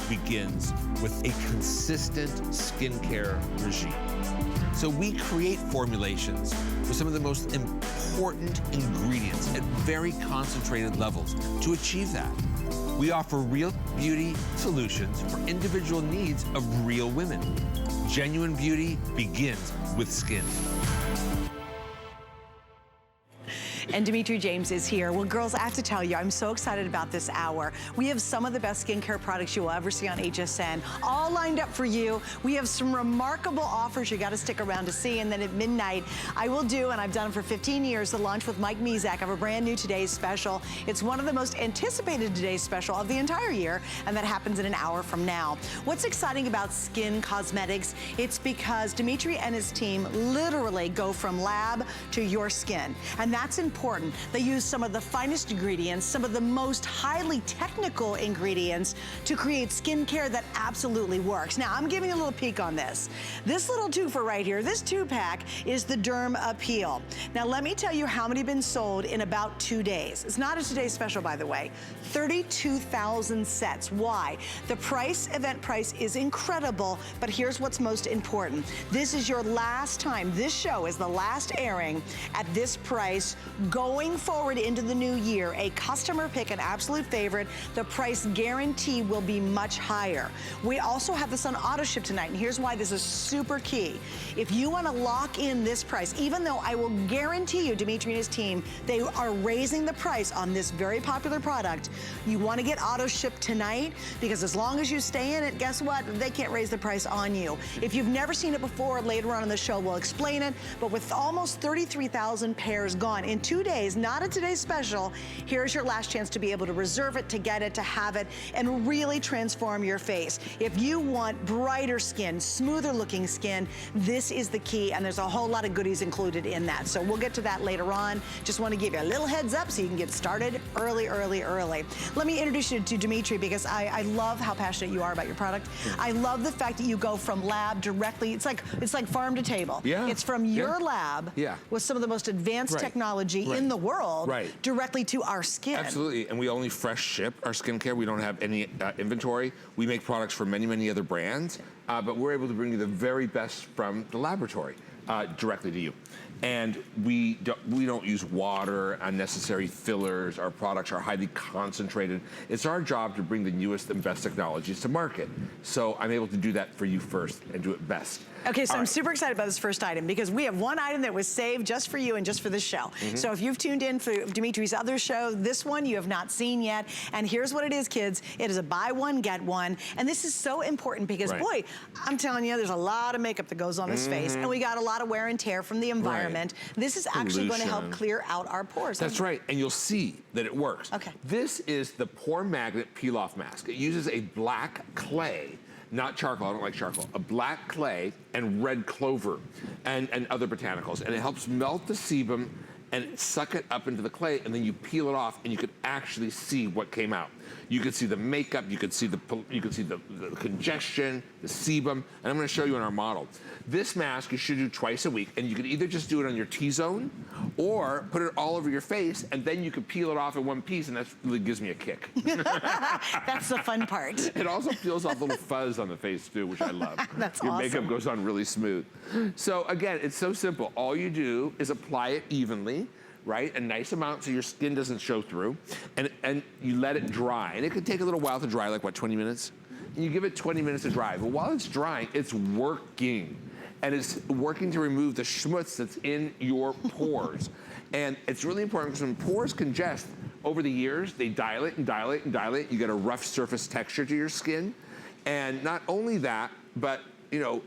begins with a consistent skincare regime. So we create formulations with some of the most important ingredients at very concentrated levels to achieve that. We offer real beauty solutions for individual needs of real women. Genuine beauty begins with skin. And Dimitri James is here. Well, girls, I have to tell you, I'm so excited about this hour. We have some of the best skincare products you will ever see on HSN, all lined up for you. We have some remarkable offers you got to stick around to see. And then at midnight, I will do, and I've done it for 15 years, the lunch with Mike Mezak of a brand new Today's Special. It's one of the most anticipated Today's Special of the entire year, and that happens in an hour from now. What's exciting about Skinn Cosmetics? It's because Dimitri and his team literally go from lab to your skin, and that's important. They use some of the finest ingredients, some of the most highly technical ingredients to create skincare that absolutely works. Now, I'm giving you a little peek on this. This little twofer right here, this 2-pack is the Derm Appeal. Now, let me tell you how many have been sold in about 2 days. It's not a Today's Special, by the way. 32,000 sets. Why? The price, event price, is incredible, but here's what's most important. This is your last time. This show is the last airing at this price. Going forward into the new year, a customer pick, an absolute favorite, the price guarantee will be much higher. We also have this on auto ship tonight, and here's why this is super key. If you want to lock in this price, even though I will guarantee you, Dimitri and his team, they are raising the price on this very popular product, you want to get auto ship tonight, because as long as you stay in it, guess what? They can't raise the price on you. If you've never seen it before, later on in the show, we'll explain it, but with almost 33,000 pairs gone in 2 days, not a Today's Special, here's your last chance to be able to reserve it, to get it, to have it, and really transform your face. If you want brighter skin, smoother looking skin, this is the key, and there's a whole lot of goodies included in that. So we'll get to that later on. Just want to give you a little heads up so you can get started early, early, early. Let me introduce you to Dimitri, because I love how passionate you are about your product. I love the fact that you go from lab directly, it's like farm to table. Yeah. It's from your lab with some of the most advanced technology in the world directly to our skin. Absolutely, and we only fresh ship our skincare. We don't have any inventory. We make products for many, many other brands, but we're able to bring you the very best from the laboratory directly to you. And we don't use water, unnecessary fillers. Our products are highly concentrated. It's our job to bring the newest and best technologies to market. So I'm able to do that for you first and do it best. Okay, so I'm super excited about this first item, because we have one item that was saved just for you and just for this show. So if you've tuned in for Dimitri's other show, this one you have not seen yet. And here's what it is, kids. It is a buy one, get one. And this is so important because, boy, I'm telling you, there's a lot of makeup that goes on his face, and we got a lot of wear and tear from the environment. This is actually going to help clear out our pores. That's right, and you'll see that it works. Okay. This is the Pore Magnet Peel-Off Mask. It uses a black clay, not charcoal, I don't like charcoal, a black clay and red clover and other botanicals, and it helps melt the sebum and suck it up into the clay, and then you peel it off, and you can actually see what came out. You can see the makeup, you can see the congestion, the sebum, and I'm gonna show you in our model. This mask you should do twice a week, and you can either just do it on your T-zone or put it all over your face, and then you can peel it off in one piece, and that really gives me a kick. That's the fun part. It also peels off a little fuzz on the face too, which I love. That's your awesome. makeup goes on really smooth. So again, it's so simple. All you do is apply it evenly, right? A nice amount so your skin doesn't show through, and you let it dry. And it can take a little while to dry, like what, 20 minutes? And you give it 20 minutes to dry. But while it's drying, it's working. And it's working to remove the schmutz that's in your pores. And it's really important because when pores congest, over the years, they dilate and dilate and dilate. You get a rough surface texture to your skin. And not only that, but you know,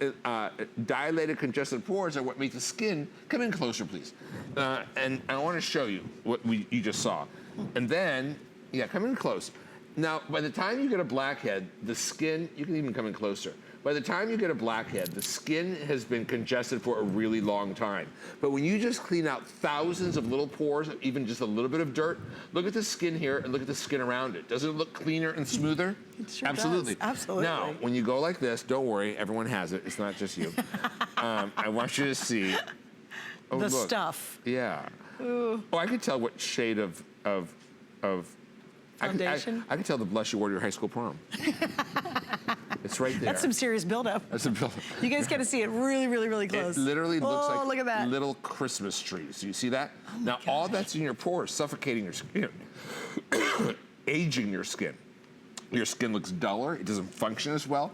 dilated, congested pores are what make the skin, come in closer, please. And I want to show you what you just saw. And then, yeah, come in close. Now, by the time you get a blackhead, the skin, you can even come in closer. By the time you get a blackhead, the skin has been congested for a really long time. But when you just clean out thousands of little pores, even just a little bit of dirt, look at the skin here and look at the skin around it. Doesn't it look cleaner and smoother? It sure Absolutely. does. Absolutely. Now, when you go like this, don't worry, everyone has it. It's not just you. I want you to see. Oh, the look. stuff. Yeah. Ooh. Oh, I could tell what shade of foundation? I could tell the blush you wore to your high school prom. It's right there. That's some serious buildup. That's a buildup. You guys got to see it really, really, really close. It literally looks like look at that. little Christmas trees. You see that? Oh Now, all that's in your pores, suffocating your skin, aging your skin. Your skin looks duller. It doesn't function as well.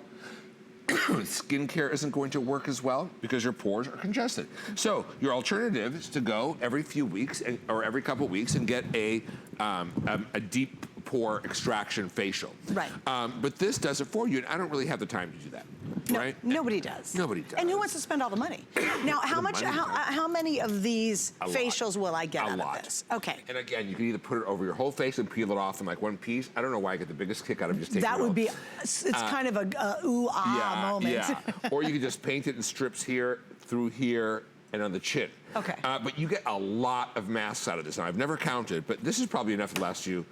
Skincare isn't going to work as well because your pores are congested. So your alternative is to go every few weeks or every couple weeks and get a deep pore extraction facial. Right. But this does it for you, and I don't really have the time to do that. No, right? Nobody does. Nobody does. And who wants to spend all the money? Now, how many of these facials will I get out of this? Okay. And again, you can either put it over your whole face and peel it off in like one piece. I don't know why I get the biggest kick out of just taking it off. That would be, it's kind of a ooh-ah moment. Yeah, or you can just paint it in strips here, through here, and on the chin. Okay. But you get a lot of masks out of this. Now, I've never counted, but this is probably enough to last you,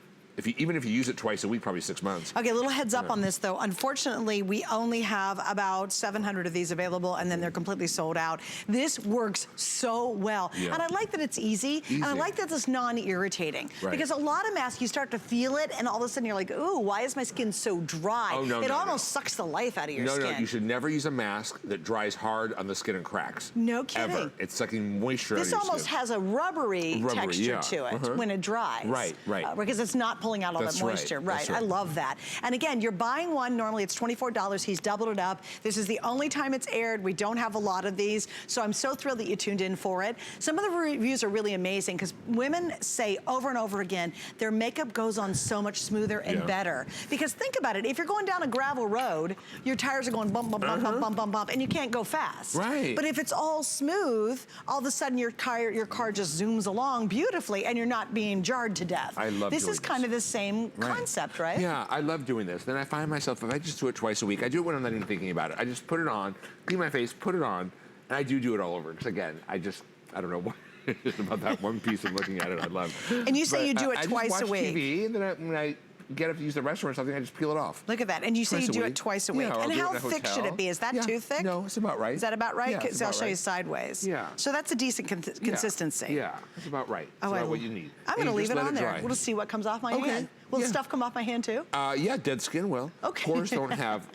even if you use it twice a week, probably 6 months. Okay, a little heads up on this though. Unfortunately, we only have about 700 of these available and then they're completely sold out. This works so well. Yeah. And I like that it's easy. And I like that it's non-irritating. Right. Because a lot of masks, you start to feel it and all of a sudden you're like, ooh, why is my skin so dry? Oh, no, it almost sucks the life out of your skin. No, you should never use a mask that dries hard on the skin and cracks. No kidding. Ever. It's sucking moisture out of your skin. This almost has a rubbery texture to it when it dries. Right. Because it's not pulling out all that moisture. Right. I love that. And again, you're buying one, normally it's $24. He's doubled it up. This is the only time it's aired. We don't have a lot of these. So I'm so thrilled that you tuned in for it. Some of the reviews are really amazing because women say over and over again, their makeup goes on so much smoother and better. Because think about it, if you're going down a gravel road, your tires are going bump, bump, bump, bump, bump, bump, bump, and you can't go fast. Right. But if it's all smooth, all of a sudden your car just zooms along beautifully and you're not being jarred to death. I love this is kind of the same concept, right? Yeah, I love doing this. Then I find myself, if I just do it twice a week, I do it when I'm not even thinking about it. I just put it on, clean my face, put it on, and I do it all over. Because again, I don't know what it is about that one piece of looking at it I love. And you say you do it twice a I just watch week. TV, and then when I get up to use the restroom or something, I just peel it off. Look at that. And you say you do it twice a week. Yeah, and how thick should it be? Is that too thick? No, it's about right. Is that about right? Yeah, So I'll show you sideways. Yeah. So that's a decent consistency. Yeah, it's about right. It's about what you need. I'm going to leave it on there. We'll just see what comes off my hand. Will the stuff come off my hand too? Yeah, dead skin will. Okay. Pores don't have,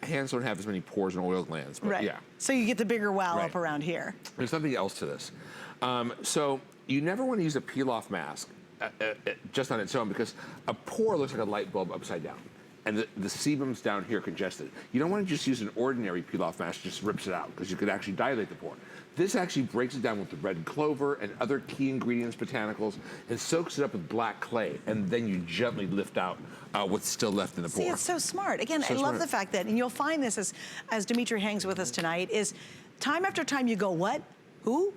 hands don't have as many pores and oil glands, but yeah. So you get the bigger wow up around here. There's something else to this. So you never want to use a peel-off mask just on its own because a pore looks like a light bulb upside down. And the sebum's down here congested. You don't want to just use an ordinary peel-off mask, just rips it out, because you could actually dilate the pore. This actually breaks it down with the red clover and other key ingredients, botanicals, and soaks it up with black clay, and then you gently lift out what's still left in the pore. See, it's so smart. Again, I love the fact that, and you'll find this as Dimitri hangs with us tonight, is time after time you go, what? Who?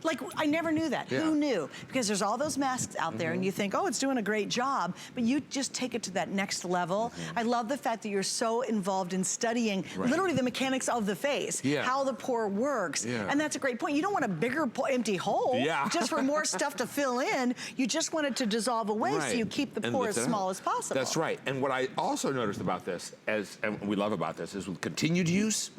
Like, I never knew that. Who knew? Because there's all those masks out there and you think, oh, it's doing a great job, but you just take it to that next level. I love the fact that you're so involved in studying literally the mechanics of the face, how the pore works. And that's a great point. You don't want a bigger empty hole just for more stuff to fill in. You just want it to dissolve away so you keep the pore as small as possible. That's right. And what I also noticed about this, and we love about this, is with continued use,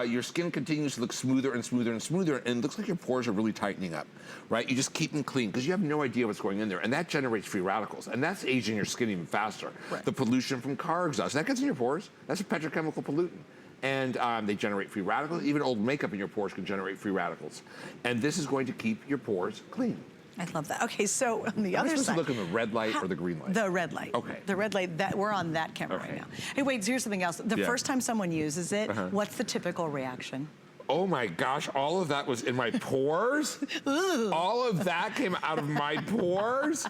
your skin continues to look smoother and smoother and smoother, and it looks like your pores are really tightening up, right? You just keep them clean because you have no idea what's going in there, and that generates free radicals, and that's aging your skin even faster. The pollution from car exhaust, that gets in your pores. That's a petrochemical pollutant. And they generate free radicals. Even old makeup in your pores can generate free radicals. And this is going to keep your pores clean. I love that. Okay, so on the other side. Am I supposed to look in the red light or the green light? The red light. Okay. The red light, we're on that camera right now. Hey, wait, here's something else. The first time someone uses it, what's the typical reaction? Oh my gosh, all of that was in my pores? All of that came out of my pores?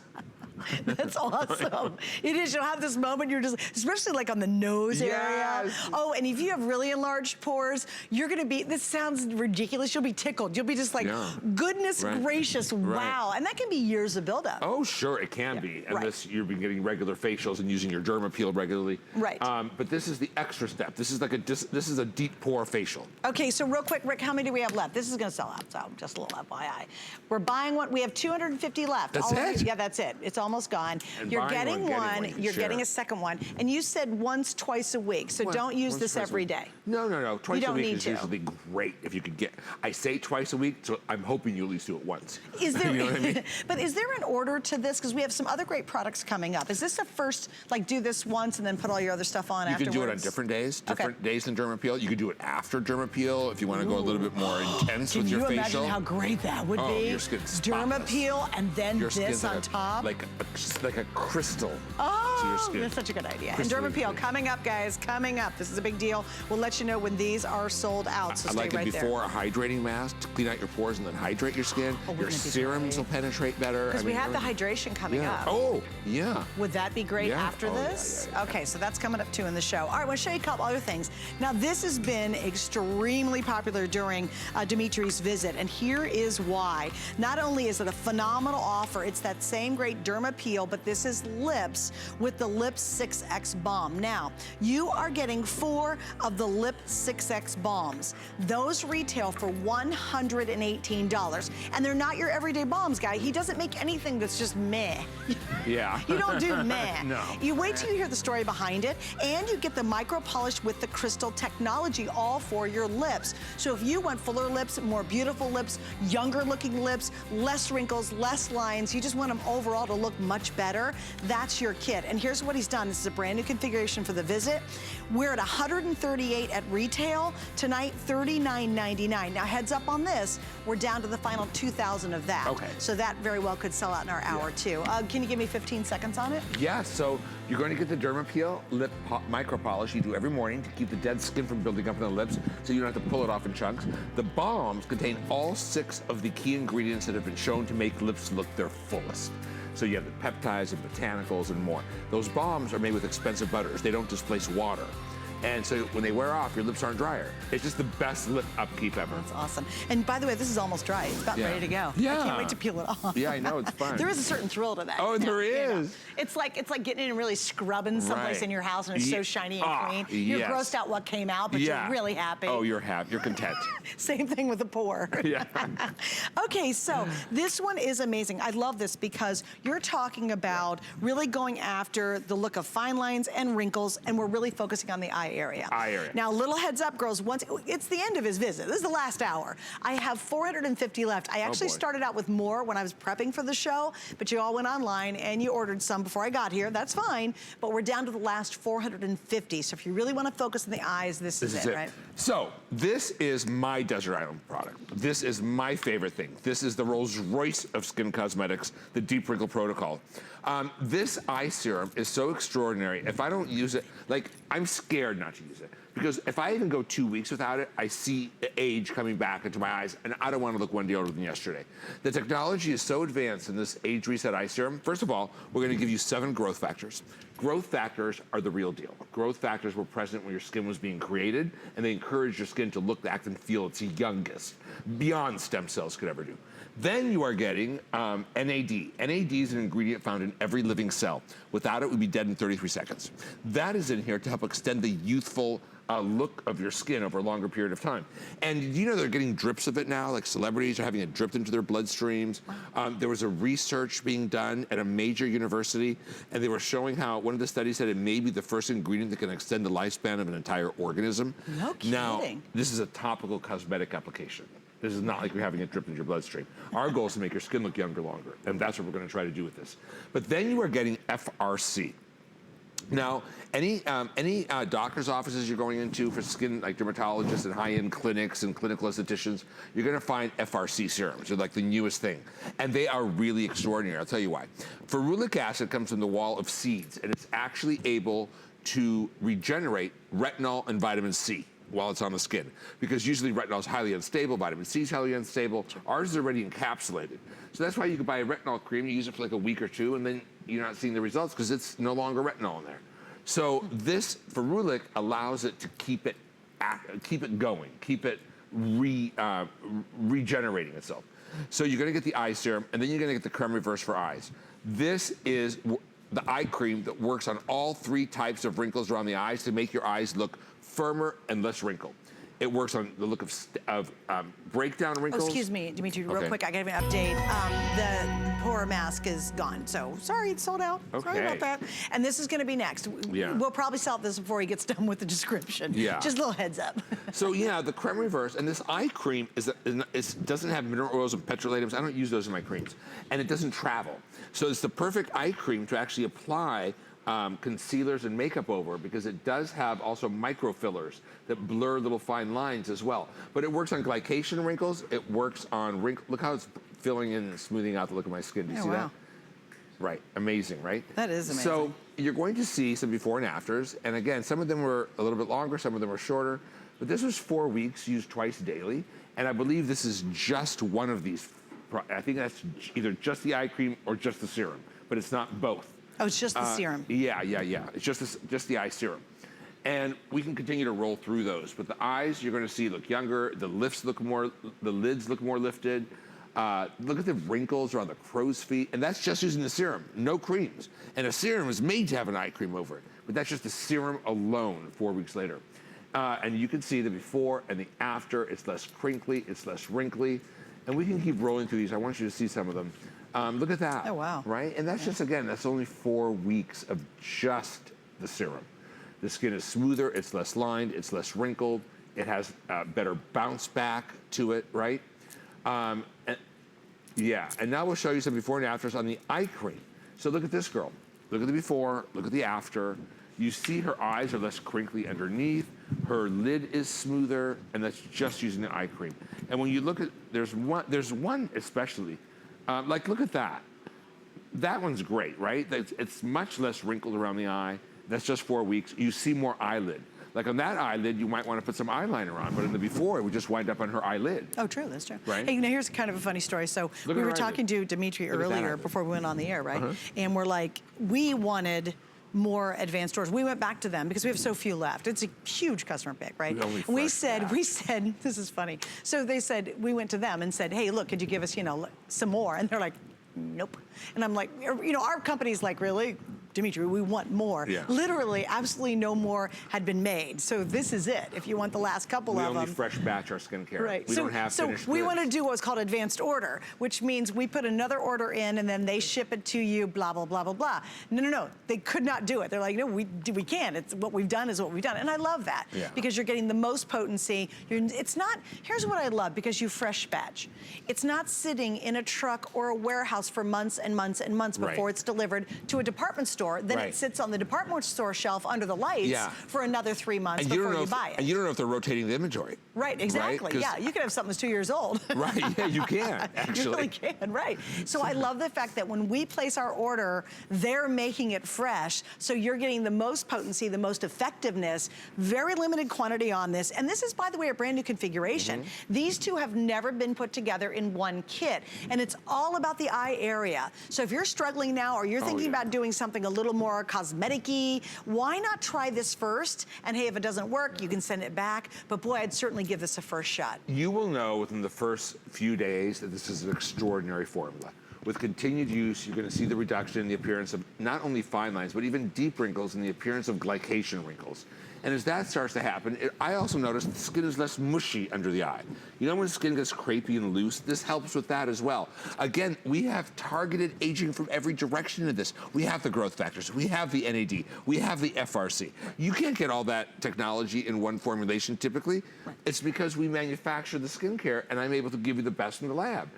That's awesome. It is. You'll have this moment, you're just, especially like on the nose area. Oh, and if you have really enlarged pores, you're going to be, this sounds ridiculous, you'll be tickled. You'll be just like, goodness gracious, wow. And that can be years of buildup. Oh, sure, it can be. And this, you've been getting regular facials and using your derma peel regularly. But this is the extra step. This is like this is a deep pore facial. Okay, so real quick, Rick, how many do we have left? This is going to sell out, so just a little FYI. We're buying one. We have 250 left. That's it? Yeah, that's it. It's almost almost gone. And You're buying getting one, one, you can you're share. getting a second one, and you said once, twice a week, so don't use this every day. No, no, no. Twice a week is to. usually great if you could get. I say twice a week, so I'm hoping you at least do it once. Is there, you know what I mean? But is there an order to this? Because we have some other great products coming up. Is this a first, like do this once and then put all your other stuff on afterwards? You can do it on different days days than derma peel. You can do it after derma peel if you want to go a little bit more intense with your facial. Can you imagine how great that would be? Your skin's derma peel and then your this on like top? Like a crystal to your skin. That's such a good idea. And derma peel coming up, guys, coming up. This is a big deal. We'll let you know when these are sold out, so stay right there. I like it before a hydrating mask to clean out your pores and then hydrate your skin. Your serums will penetrate better. Because we have the hydration coming up. Oh, yeah. Would that be great after this? Yeah. Okay, so that's coming up too in the show. All right, I want to show you a couple other things. Now, this has been extremely popular during Dimitri's visit, and here is why. Not only is it a phenomenal offer, it's that same great derma peel, but this is lips with the Lip 6X Balm. Now, you are getting 4 of the Lip 6X Balms. Those retail for $118, and they're not your everyday balms, guy. He doesn't make anything that's just meh. Yeah. You don't do meh. No. You wait till you hear the story behind it, and you get the micro polish with the crystal technology all for your lips. So if you want fuller lips, more beautiful lips, younger looking lips, less wrinkles, less lines, you just want them overall to look much better, that's your kit. And here's what he's done. This is a brand new configuration for the visit. We're at $138 at retail. Tonight, $39.99. Now heads up on this, we're down to the final 2,000 of that. Okay. So that very well could sell out in our hour too. Can you give me 15 seconds on it? Yeah, so you're going to get the derma peel lip micro polish you do every morning to keep the dead skin from building up in the lips so you don't have to pull it off in chunks. The balms contain all 6 of the key ingredients that have been shown to make lips look their fullest. So you have the peptides and botanicals and more. Those balms are made with expensive butters. They don't displace water. And so when they wear off, your lips aren't drier. It's just the best lip upkeep ever. That's awesome. And by the way, this is almost dry. It's about ready to go. Yeah. I can't wait to peel it off. Yeah, I know, it's fun. There is a certain thrill to that. Oh, there is. You know? It's like getting in and really scrubbing someplace in your house and it's so shiny and clean. You're grossed out what came out, but you're really happy. Oh, you're happy. You're content. Same thing with the pore. Yeah. Okay, so this one is amazing. I love this because you're talking about really going after the look of fine lines and wrinkles, and we're really focusing on the eye area. Eye area. Now, little heads up, girls, once it's the end of his visit. This is the last hour. I have 450 left. I actually started out with more when I was prepping for the show, but you all went online and you ordered some before I got here. That's fine, but we're down to the last 450. So if you really want to focus on the eyes, this is it, right? So this is my desert island product. This is my favorite thing. This is the Rolls Royce of Skinn Cosmetics, the Deep Wrinkle Protocol. This eye serum is so extraordinary. If I don't use it, like, I'm scared not to use it. Because if I even go 2 weeks without it, I see age coming back into my eyes, and I don't want to look one day older than yesterday. The technology is so advanced in this age reset eye serum. First of all, we're going to give you 7 growth factors. Growth factors are the real deal. Growth factors were present when your skin was being created, and they encourage your skin to look, act, and feel its youngest, beyond stem cells could ever do. Then you are getting NAD. NAD is an ingredient found in every living cell. Without it, we'd be dead in 33 seconds. That is in here to help extend the youthful look of your skin over a longer period of time. And you know they're getting drips of it now, like celebrities are having it dripped into their bloodstreams. There was a research being done at a major university, and they were showing how one of the studies said it may be the first ingredient that can extend the lifespan of an entire organism. No kidding. Now, this is a topical cosmetic application. This is not like you're having it dripped into your bloodstream. Our goal is to make your skin look younger longer, and that's what we're going to try to do with this. But then you are getting FRC. Now, any doctor's offices you're going into for skin, like dermatologists and high-end clinics and clinical estheticians, you're gonna find FRC serums. They're like the newest thing. And they are really extraordinary. I'll tell you why. Ferulic acid comes from the wall of seeds, and it's actually able to regenerate retinol and vitamin C while it's on the skin. Because usually retinol is highly unstable, vitamin C is highly unstable. Ours is already encapsulated. So that's why you can buy a retinol cream, you use it for like a week or two, and then you're not seeing the results because it's no longer retinol in there. So this ferulic allows it to keep it going, keep it regenerating itself. So you're gonna get the eye serum, and then you're gonna get the creme reverse for eyes. This is the eye cream that works on all 3 types of wrinkles around the eyes to make your eyes look firmer and less wrinkled. It works on the look of breakdown wrinkles. Oh, excuse me, Dimitri, real quick, I gotta give you an update. The horror mask is gone. So sorry, it's sold out. Okay. Sorry about that. And this is gonna be next. Yeah. We'll probably sell this before he gets done with the description. Yeah. Just a little heads up. So yeah, the creme reverse, and this eye cream doesn't have mineral oils and petrolatives. I don't use those in my creams. And it doesn't travel. So it's the perfect eye cream to actually apply concealers and makeup over, because it does have also micro fillers that blur little fine lines as well. But it works on glycation wrinkles. It works on look how it's filling in and smoothing out the look of my skin. Do you see that? Right, amazing, right? That is amazing. So you're going to see some before and afters. And again, some of them were a little bit longer, some of them were shorter. But this was 4 weeks, used twice daily. And I believe this is just one of these. I think that's either just the eye cream or just the serum, but it's not both. Oh, it's just the serum. Yeah. It's just the eye serum. And we can continue to roll through those. But the eyes, you're gonna see look younger, the lids look more lifted. Look at the wrinkles around the crow's feet, and that's just using the serum, no creams. And a serum is made to have an eye cream over it, but that's just the serum alone 4 weeks later. And you can see the before and the after. It's less crinkly, it's less wrinkly. And we can keep rolling through these. I want you to see some of them. Look at that. Oh, wow. Right? And that's just, again, that's only 4 weeks of just the serum. The skin is smoother, it's less lined, it's less wrinkled. It has better bounce back to it, right? And now we'll show you some before and afters on the eye cream. So look at this girl. Look at the before, look at the after. You see her eyes are less crinkly underneath. Her lid is smoother, and that's just using the eye cream. And when you look at, there's one especially, like look at that. That one's great, right? It's much less wrinkled around the eye. That's just 4 weeks. You see more eyelid. Like on that eyelid, you might want to put some eyeliner on, but in the before, it would just wind up on her eyelid. Oh, true, that's true. Right? Hey, now here's kind of a funny story. So we were talking to Dimitri earlier before we went on the air, right? And we're like, we wanted more advanced stores. We went back to them because we have so few left. It's a huge customer pick, right? We said, this is funny. So they said, we went to them and said, hey, look, could you give us, some more? And they're like, nope. And I'm like, our company's like, really? Dimitri, we want more. Yeah. Literally, absolutely no more had been made. So this is it. If you want the last couple of them. We only fresh batch our skincare. Right. We don't have finished we goods. want to do what's called advanced order, which means we put another order in and then they ship it to you, blah, blah, blah, blah, blah. No. They could not do it. They're like, no, we can't. It's what we've done is what we've done. And I love that because you're getting the most potency. It's not, here's what I love, because you fresh batch. It's not sitting in a truck or a warehouse for months and months and months before it's delivered to a department store. Then it sits on the department store shelf under the lights for another 3 months before you buy it. And you don't know if they're rotating the inventory. Right, exactly. Right? Yeah, you could have something that's 2 years old. Right, yeah, you can, actually. You really can, right. So I love the fact that when we place our order, they're making it fresh, so you're getting the most potency, the most effectiveness, very limited quantity on this. And this is, by the way, a brand new configuration. These two have never been put together in one kit, and it's all about the eye area. So if you're struggling now or you're thinking about doing something a little more cosmetic-y, why not try this first? And hey, if it doesn't work, you can send it back. But boy, I'd certainly give this a first shot. You will know within the first few days that this is an extraordinary formula. With continued use, you're going to see the reduction in the appearance of not only fine lines, but even deep wrinkles and the appearance of glycation wrinkles. And as that starts to happen, I also noticed the skin is less mushy under the eye. You know when skin gets crepey and loose? This helps with that as well. Again, we have targeted aging from every direction in this. We have the growth factors, we have the NAD, we have the FRC. You can't get all that technology in one formulation typically. It's because we manufacture the skincare and I'm able to give you the best in the lab.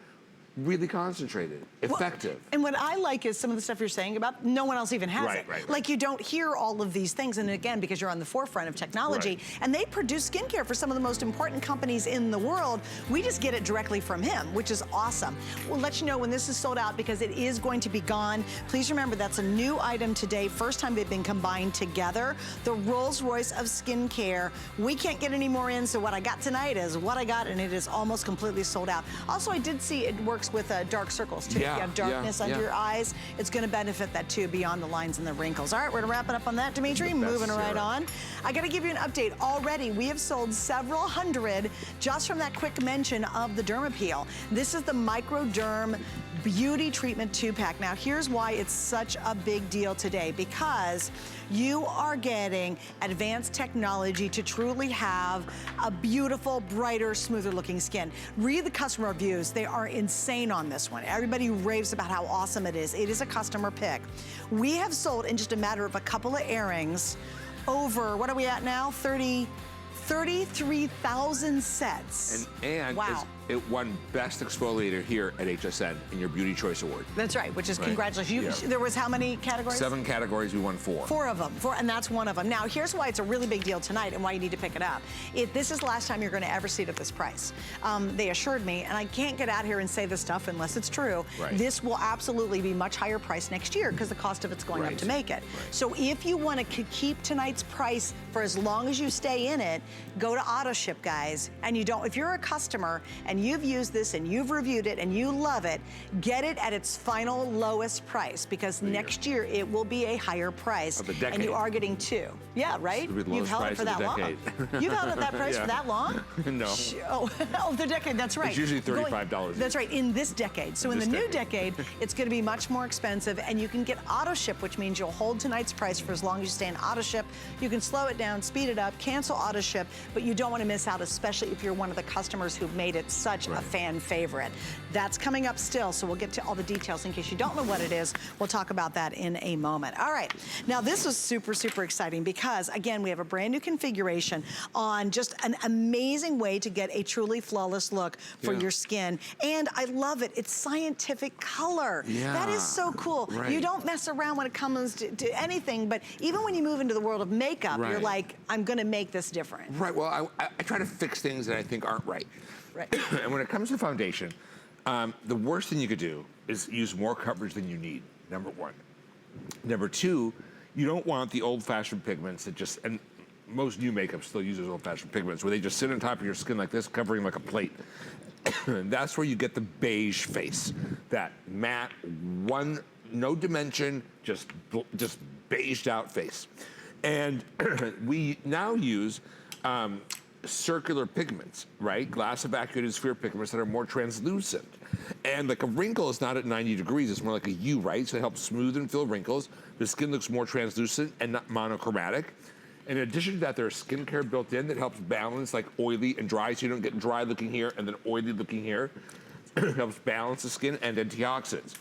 Really concentrated, effective. Well, and what I like is some of the stuff you're saying about no one else even has it. Right. Like you don't hear all of these things, and again, because you're on the forefront of technology, and they produce skincare for some of the most important companies in the world. We just get it directly from him, which is awesome. We'll let you know when this is sold out because it is going to be gone. Please remember that's a new item today. First time they've been combined together. The Rolls Royce of skincare. We can't get any more in, so what I got tonight is what I got, and it is almost completely sold out. Also, I did see it works with dark circles too. If you have darkness under your eyes, it's going to benefit that too, beyond the lines and the wrinkles. All right, we're going to wrap it up on that, Dimitri. Moving right on. I got to give you an update. Already, we have sold several hundred just from that quick mention of the Derm Appeal. This is the Microderm Beauty Treatment 2-pack. Now, here's why it's such a big deal today, because you are getting advanced technology to truly have a beautiful, brighter, smoother looking skin. Read the customer reviews. They are insane on this one. Everybody raves about how awesome it is. It is a customer pick. We have sold in just a matter of a couple of airings over, what are we at now? 33,000 sets. And wow. It won Best Exfoliator here at HSN in your Beauty Choice Award. That's right, which is congratulations. There was how many categories? 7 categories, we won 4. 4 of them, and that's one of them. Now, here's why it's a really big deal tonight and why you need to pick it up. This is the last time you're gonna ever see it at this price. They assured me, and I can't get out here and say this stuff unless it's true, this will absolutely be much higher price next year because the cost of it's going up to make it. So if you wanna keep tonight's price for as long as you stay in it, go to auto ship, guys. And you don't, if you're a customer and you've used this and you've reviewed it and you love it, get it at its final lowest price, because next year it will be a higher price. And you are getting 2. Yeah, right? You've held it for that long. You've held it that price for that long? No. Oh, the decade, that's right. It's usually $35. That's right, in this decade. So in the new decade, it's gonna be much more expensive, and you can get auto ship, which means you'll hold tonight's price for as long as you stay in auto ship. You can slow it down, speed it up, cancel auto ship, but you don't want to miss out, especially if you're one of the customers who've made it such a fan favorite. That's coming up still, so we'll get to all the details in case you don't know what it is. We'll talk about that in a moment. All right, now this was super, super exciting because, again, we have a brand new configuration on just an amazing way to get a truly flawless look for your skin. And I love it, it's scientific color. That is so cool. You don't mess around when it comes to anything, but even when you move into the world of makeup, you're like, I'm gonna make this different. Right, well, I try to fix things that I think aren't right. And when it comes to foundation, the worst thing you could do is use more coverage than you need, number 1. Number 2, you don't want the old-fashioned pigments that just, and most new makeup still uses old-fashioned pigments, where they just sit on top of your skin like this, covering like a plate. And that's where you get the beige face, that matte, no dimension, just beiged out face. And we now use circular pigments, right? Glass evacuated sphere pigments that are more translucent. And like a wrinkle is not at 90 degrees, it's more like a U, right? So it helps smooth and fill wrinkles. The skin looks more translucent and not monochromatic. In addition to that, there's skincare built in that helps balance like oily and dry, so you don't get dry looking here and then oily looking here. It helps balance the skin and antioxidants.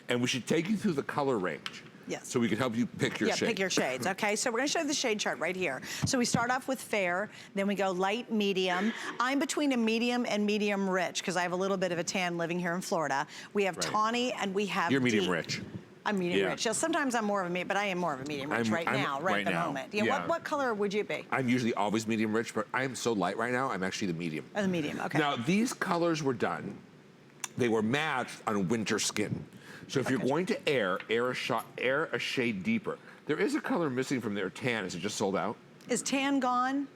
And we should take you through the color range. Yes. So we can help you pick your shade. Pick your shades, okay? So we're gonna show you the shade chart right here. So we start off with fair, then we go light, medium. I'm between a medium and medium rich, because I have a little bit of a tan living here in Florida. We have tawny and we have You're medium deep. rich. I'm medium rich. So sometimes I'm more of a medium, but I am more of a medium rich right now, right at the moment. What color would you be? I'm usually always medium rich, but I am so light right now, I'm actually the medium. Oh, the medium, okay. Now, these colors were done, they were matched on winter skin. So if you're going to air a shade deeper. There is a color missing from their tan. Is it just sold out? Is tan gone?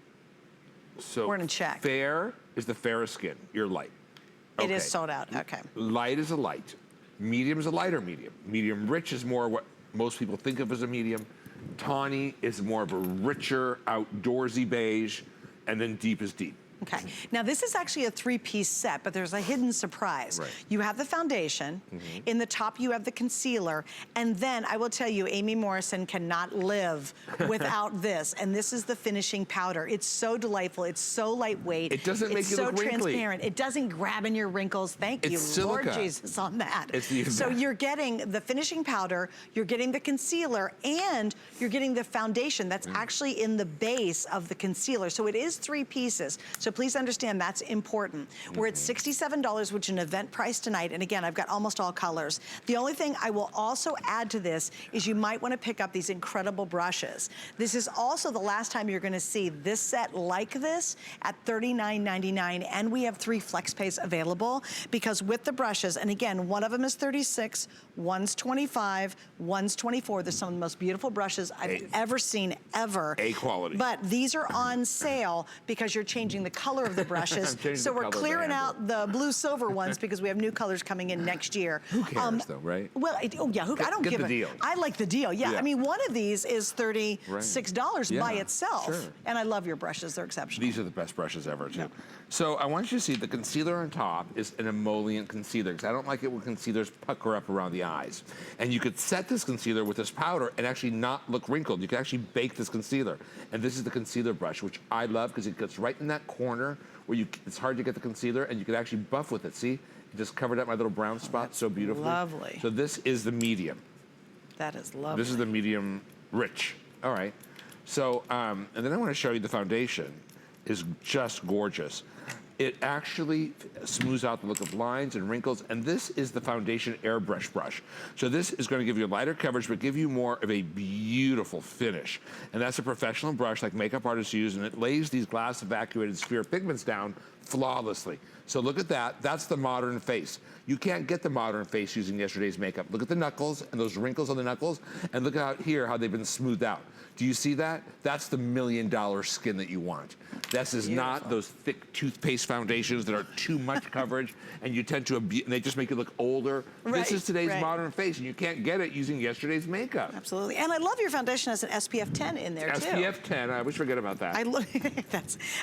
So we're gonna check. Fair is the fairest skin. You're light. It is sold out, okay. Light is a light. Medium is a lighter medium. Medium rich is more what most people think of as a medium. Tawny is more of a richer, outdoorsy beige. And then deep is deep. Okay, now this is actually a 3-piece set, but there's a hidden surprise. You have the foundation, in the top you have the concealer, and then I will tell you, Amy Morrison cannot live without this, and this is the finishing powder. It's so delightful, it's so lightweight. It doesn't make you look wrinkly. It's so transparent. It doesn't grab in your wrinkles. Thank you, Lord Jesus, on that. So you're getting the finishing powder, you're getting the concealer, and you're getting the foundation that's actually in the base of the concealer. So it is 3 pieces. So please understand that's important. We're at $67, which is an event price tonight. And again, I've got almost all colors. The only thing I will also add to this is you might want to pick up these incredible brushes. This is also the last time you're going to see this set like this at $39.99. And we have 3 flex pays available, because with the brushes, and again, one of them is 36, one's 25, one's 24. They're some of the most beautiful brushes I've ever seen, ever. A quality. But these are on sale because you're changing the color of the brushes. So we're clearing out the blue silver ones because we have new colors coming in next year. Who cares though, right? Well, I don't give a deal. I like the deal. Yeah. I mean, one of these is $36 by itself. Sure. And I love your brushes. They're exceptional. These are the best brushes ever too. So I want you to see the concealer on top is an emollient concealer because I don't like it when concealers pucker up around the eyes. And you could set this concealer with this powder and actually not look wrinkled. You can actually bake this concealer. And this is the concealer brush, which I love because it gets right in that corner where it's hard to get the concealer and you can actually buff with it. See, it just covered up my little brown spot so beautifully. Lovely. So this is the medium. That is lovely. This is the medium rich. All right. So, and then I want to show you the foundation is just gorgeous. It actually smooths out the look of lines and wrinkles, and this is the foundation airbrush brush. So this is going to give you a lighter coverage, but give you more of a beautiful finish. And that's a professional brush like makeup artists use, and it lays these glass evacuated sphere pigments down flawlessly. So look at that, that's the modern face. You can't get the modern face using yesterday's makeup. Look at the knuckles and those wrinkles on the knuckles, and look out here how they've been smoothed out. Do you see that? That's the $1 million skin that you want. This is not those thick toothpaste foundations that are too much coverage and you tend to, and they just make you look older. This is today's modern face and you can't get it using yesterday's makeup. Absolutely, and I love your foundation has an SPF 10 in there too. SPF 10, I always forget about that.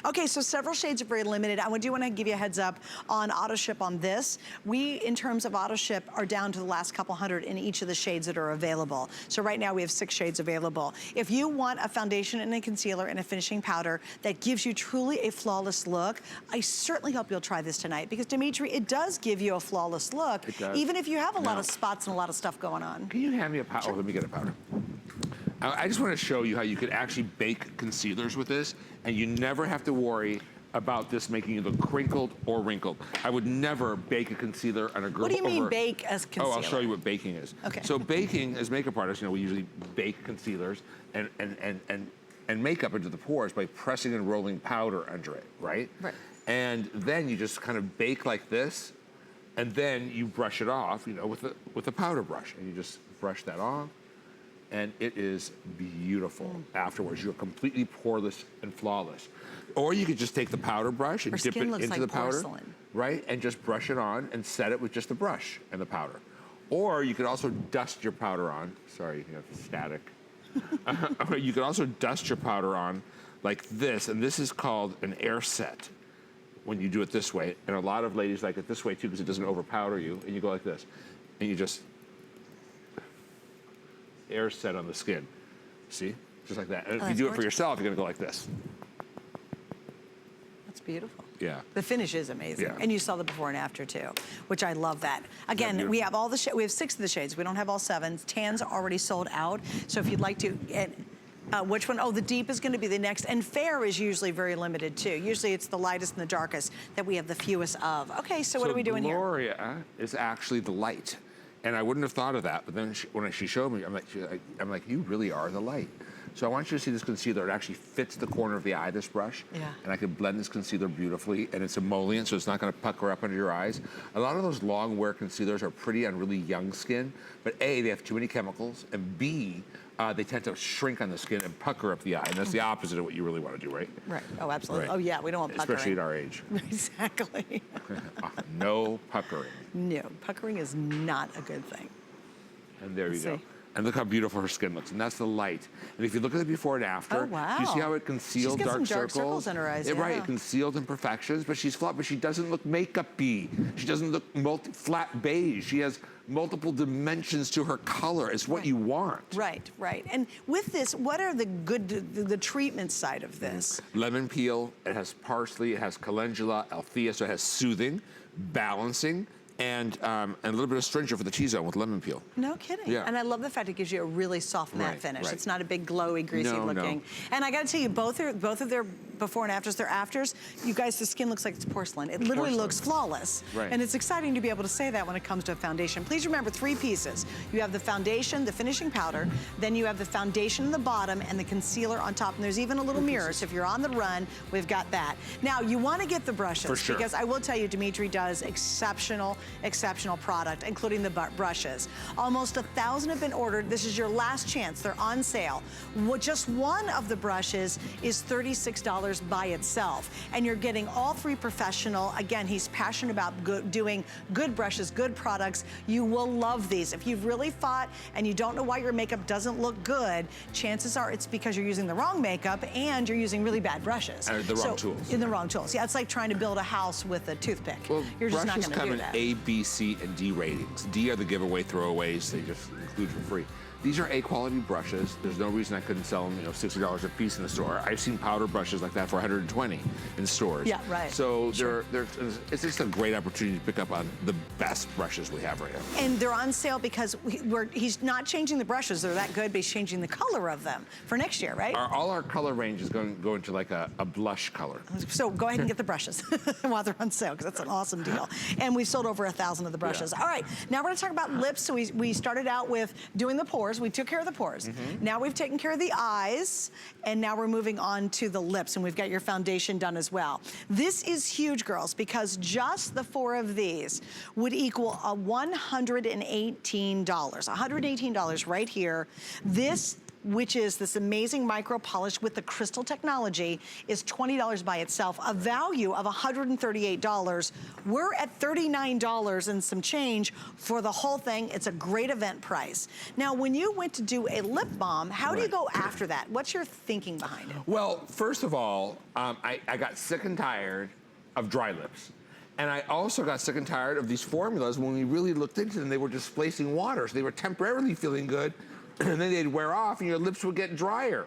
Okay, so several shades are very limited. I do want to give you a heads up on auto ship on this. We, in terms of auto ship, are down to the last couple hundred in each of the shades that are available. So right now we have 6 shades available. If you want a foundation and a concealer and a finishing powder that gives you truly a flawless look, I certainly hope you'll try this tonight because, Dimitri, it does give you a flawless look, even if you have a lot of spots and a lot of stuff going on. Can you hand me a powder? Sure. Oh, let me get a powder. I just want to show you how you could actually bake concealers with this and you never have to worry about this making you look crinkled or wrinkled. I would never bake a concealer on a girl. What do you mean bake as concealer? Oh, I'll show you what baking is. Okay. So baking, as makeup artists, we usually bake concealers and makeup into the pores by pressing and rolling powder under it, right? Right. And then you just kind of bake like this, and then you brush it off, with a powder brush, and you just brush that off, and it is beautiful afterwards. You're completely poreless and flawless. Or you could just take the powder brush and dip it into the powder, right? And just brush it on and set it with just the brush and the powder. Or you could also dust your powder on. Sorry, you have static. You could also dust your powder on like this, and this is called an air set when you do it this way. And a lot of ladies like it this way too because it doesn't overpowder you. And you go like this, and you just air set on the skin. See? Just like that. And if you do it for yourself, you're gonna go like this. That's beautiful. Yeah. The finish is amazing. Yeah. And you saw the before and after too, which I love that. Again, we have we have 6 of the shades. We don't have all 7. Tans are already sold out. So if you'd like to, which one? Oh, the deep is going to be the next. And fair is usually very limited too. Usually it's the lightest and the darkest that we have the fewest of. Okay, so what are we doing here? Gloria is actually the light. And I wouldn't have thought of that, but then when she showed me, I'm like, you really are the light. So I want you to see this concealer. It actually fits the corner of the eye, this brush. Yeah. And I can blend this concealer beautifully, and it's emollient, so it's not gonna pucker up under your eyes. A lot of those long wear concealers are pretty on really young skin, but A, they have too many chemicals, and B, they tend to shrink on the skin and pucker up the eye, and that's the opposite of what you really wanna do, right? Right, oh, absolutely. Right. Oh yeah, we don't want puckering. Especially at our age. Exactly. No puckering. No, puckering is not a good thing. And there you go. And look how beautiful her skin looks. And that's the light. And if you look at the before and after, do you see how it concealed dark circles in her eyes, Right, it concealed imperfections, but she's flawed, but she doesn't look makeup-y. She doesn't look flat beige. She has multiple dimensions to her color. It's what you want. Right, right. And with this, what are the treatment side of this? Lemon peel, it has parsley, it has calendula, althea, so it has soothing, balancing, and a little bit of astringent for the T-zone with lemon peel. No kidding. Yeah. And I love the fact it gives you a really soft matte finish. Right. It's not a big glowy, greasy looking. No. And I got to tell you, both of their before and afters, their afters, you guys, the skin looks like it's porcelain. It literally looks flawless. Right. And it's exciting to be able to say that when it comes to a foundation. Please remember 3 pieces. You have the foundation, the finishing powder, then you have the foundation in the bottom and the concealer on top. And there's even a little mirror. So if you're on the run, we've got that. Now, you want to get the brushes. For sure. Because I will tell you, Dimitri does exceptional exceptional product, including the brushes. Almost 1,000 have been ordered. This is your last chance. They're on sale. Just one of the brushes is $36 by itself. And you're getting all three professional. Again, he's passionate about doing good brushes, good products. You will love these. If you've really fought and you don't know why your makeup doesn't look good, chances are it's because you're using the wrong makeup and you're using really bad brushes. The wrong tools. In the wrong tools. Yeah, it's like trying to build a house with a toothpick. Well, you're just not brushes going to do come that. in A, B, C, and D ratings. D are the giveaway throwaways. They just include for free. These are A-quality brushes. There's no reason I couldn't sell them, $60 a piece in the store. I've seen powder brushes like that for $120 in stores. Yeah, right. So it's just a great opportunity to pick up on the best brushes we have right now. And they're on sale because he's not changing the brushes. They're that good, but he's changing the color of them for next year, right? All our color range is going to go into like a blush color. So go ahead and get the brushes while they're on sale, because that's an awesome deal. And we've sold over 1,000 of the brushes. Yeah. All right, now we're going to talk about lips. So we started out with doing the pores. We took care of the pores. Now we've taken care of the eyes, and now we're moving on to the lips, and we've got your foundation done as well. This is huge, girls, because just the 4 of these would equal a $118. $118 right here. This, which is this amazing micro polish with the crystal technology, is $20 by itself, a value of $138. We're at $39 and some change for the whole thing. It's a great event price. Now, when you went to do a lip balm, how do you go after that? What's your thinking behind it? Well, first of all, I got sick and tired of dry lips. And I also got sick and tired of these formulas. When we really looked into them, they were displacing water. So they were temporarily feeling good, and then they'd wear off and your lips would get drier.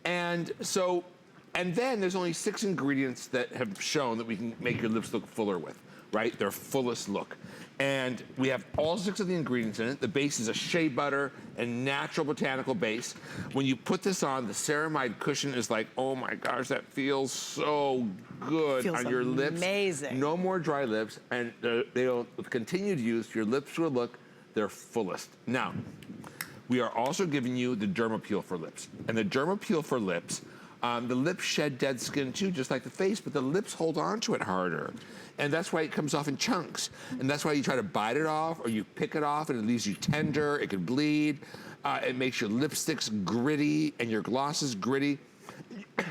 And then there's only 6 ingredients that have shown that we can make your lips look fuller with, right? Their fullest look. And we have all 6 of the ingredients in it. The base is a shea butter and natural botanical base. When you put this on, the ceramide cushion is like, oh my gosh, that feels so good on your lips. Amazing. No more dry lips, and they'll continue to use, your lips will look their fullest. Now, we are also giving you the Derma Peel for lips. And the Derma Peel for lips, the lips shed dead skin too, just like the face, but the lips hold on to it harder. And that's why it comes off in chunks. And that's why you try to bite it off or you pick it off and it leaves you tender, it can bleed. It makes your lipsticks gritty and your glosses gritty.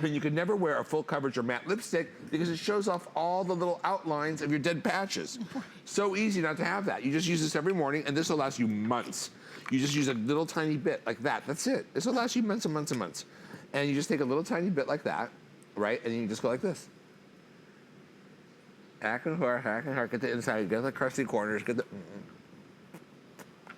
And you can never wear a full coverage or matte lipstick because it shows off all the little outlines of your dead patches. So easy not to have that. You just use this every morning and this will last you months. You just use a little tiny bit like that. That's it. This will last you months and months and months. And you just take a little tiny bit like that, right? And you just go like this. Hack and hard, get the inside, get the crusty corners, get the...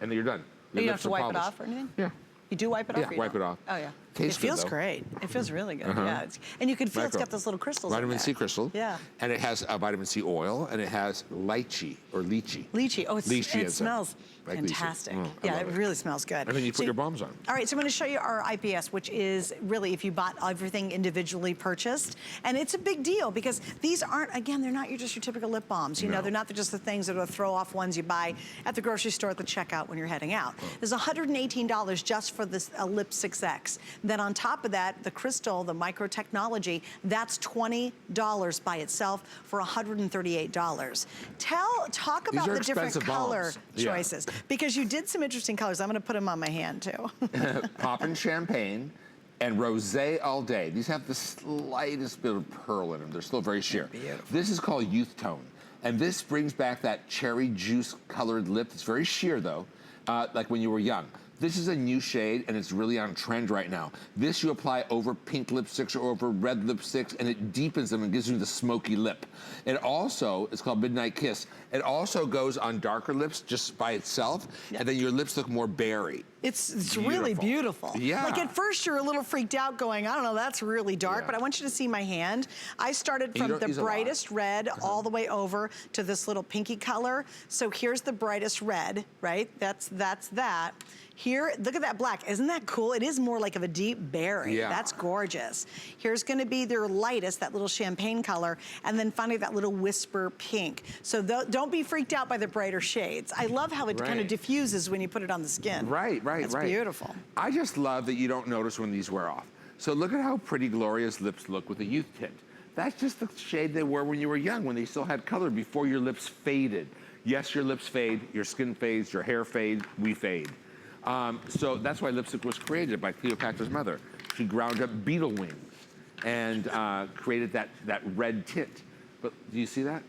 And then you're done. You don't have to wipe it off or anything? Yeah. You do wipe it off? Yeah, wipe it off. Oh, yeah. Tastes it feels good, great. It feels really good. Yeah. And you can feel it's got those little crystals Vitamin in there. C crystal. Yeah. And it has vitamin C oil, and it has lychee or lychee. Lychee. Oh, lychee it smells like fantastic. Yeah, it really smells good. And then you put your balms on. All right, so I'm going to show you our IPS, which is really if you bought everything individually purchased. And it's a big deal because these aren't, again, they're not just your typical lip balms. You know, they're not just the things that are throw-off ones you buy at the grocery store at the checkout when you're heading out. There's $118 just for this Lip 6X. Then on top of that, the crystal, the micro technology, that's $20 by itself for $138. Talk about the different color choices. Because you did some interesting colors. I'm going to put them on my hand, too. Poppin' Champagne and Rosé All Day. These have the slightest bit of pearl in them. They're still very sheer. Beautiful. This is called Youth Tone. And this brings back that cherry juice colored lip. It's very sheer, though, like when you were young. This is a new shade, and it's really on trend right now. This you apply over pink lipsticks or over red lipsticks, and it deepens them and gives you the smoky lip. It also, it's called Midnight Kiss. It also goes on darker lips just by itself, and then your lips look more berry. It's really beautiful. Yeah. Like at first you're a little freaked out going, I don't know, that's really dark, but I want you to see my hand. I started from the brightest red all the way over to this little pinky color. So here's the brightest red, right? That's that. Here, look at that black. Isn't that cool? It is more like of a deep berry. Yeah. That's gorgeous. Here's gonna be their lightest, that little champagne color, and then finally that little whisper pink. So don't be freaked out by the brighter shades. I love how it kind of diffuses when you put it on the skin. Right. That's beautiful. I just love that you don't notice when these wear off. So look at how pretty Gloria's lips look with a youth tint. That's just the shade they wore when you were young, when they still had color before your lips faded. Yes, your lips fade, your skin fades, your hair fades, we fade. So that's why lipstick was created by Cleopatra's mother. She ground up beetle wings and created that red tint. But do you see that?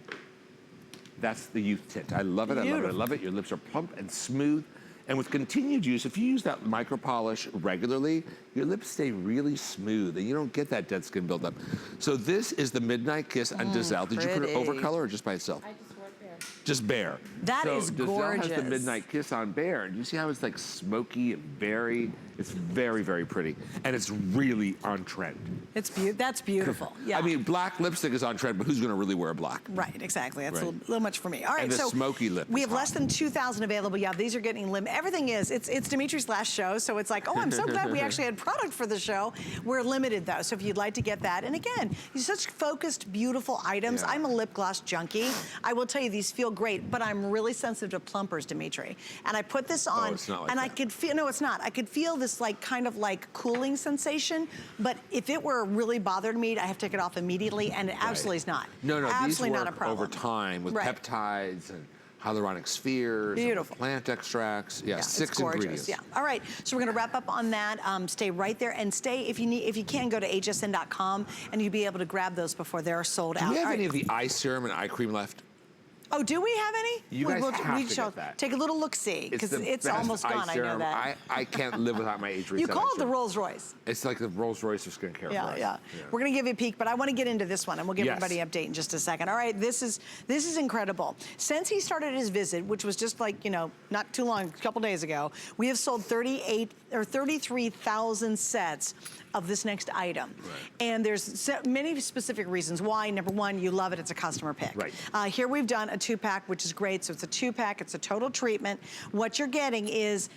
That's the youth tint. I love it, I love it, I love it. Your lips are plump and smooth. And with continued use, if you use that micro polish regularly, your lips stay really smooth and you don't get that dead skin buildup. So this is the Midnight Kiss on Dizelle. Did you put it over color or just by itself? I just wore bare. Just bare. That is gorgeous. Dizelle has the Midnight Kiss on bare. And you see how it's like smoky and berry? It's very, very pretty. And it's really on trend. That's beautiful. Yeah. I mean, black lipstick is on trend, but who's gonna really wear black? Right, exactly. That's Right. a little much for me. All right, And the so smoky lip we is have hot. less than 2,000 available. Yeah, these are getting limited. Everything is. It's Dimitri's last show, so it's like, oh, I'm so glad we actually had product for the show. We're limited though, so if you'd like to get that, and again, these are such focused, beautiful items. Yeah. I'm a lip gloss junkie. I will tell you, these feel great, but I'm really sensitive to plumpers, Dimitri. And I put this on, it's not like and I that. could feel. No, it's not. I could feel this like kind of like cooling sensation, but if it were really bothered me, I have to take it off immediately, and it absolutely is not. No, absolutely these not work a problem. over time with Right. peptides and hyaluronic spheres, and Beautiful. plant extracts. Yeah, Yeah, 6 it's gorgeous. ingredients. Yeah. All right. So we're going to wrap up on that. Stay right there and stay if you can go to hsn.com and you'll be able to grab those before they're sold out. Do we have All any right. of the eye serum and eye cream left? Oh, do we have any? You guys have to shall get that. Take a little look-see because the it's best almost eye gone. I know serum. that. I can't live without my age reset. You call eye it the serum. Rolls Royce. It's like the Rolls Royce of skincare. Yeah, for us. yeah. We're gonna give you a peek, but I want to get into this one, and we'll give Yes. everybody an update in just a second. All right, this is incredible. Since he started his visit, which was just like not too long, a couple days ago, we have sold 33,000 sets of this next item, and there's many specific reasons why. Number one, you love it; it's a customer pick. Right. Here we've done a 2-pack, which is great. So it's a 2-pack. It's a total treatment. What you're getting is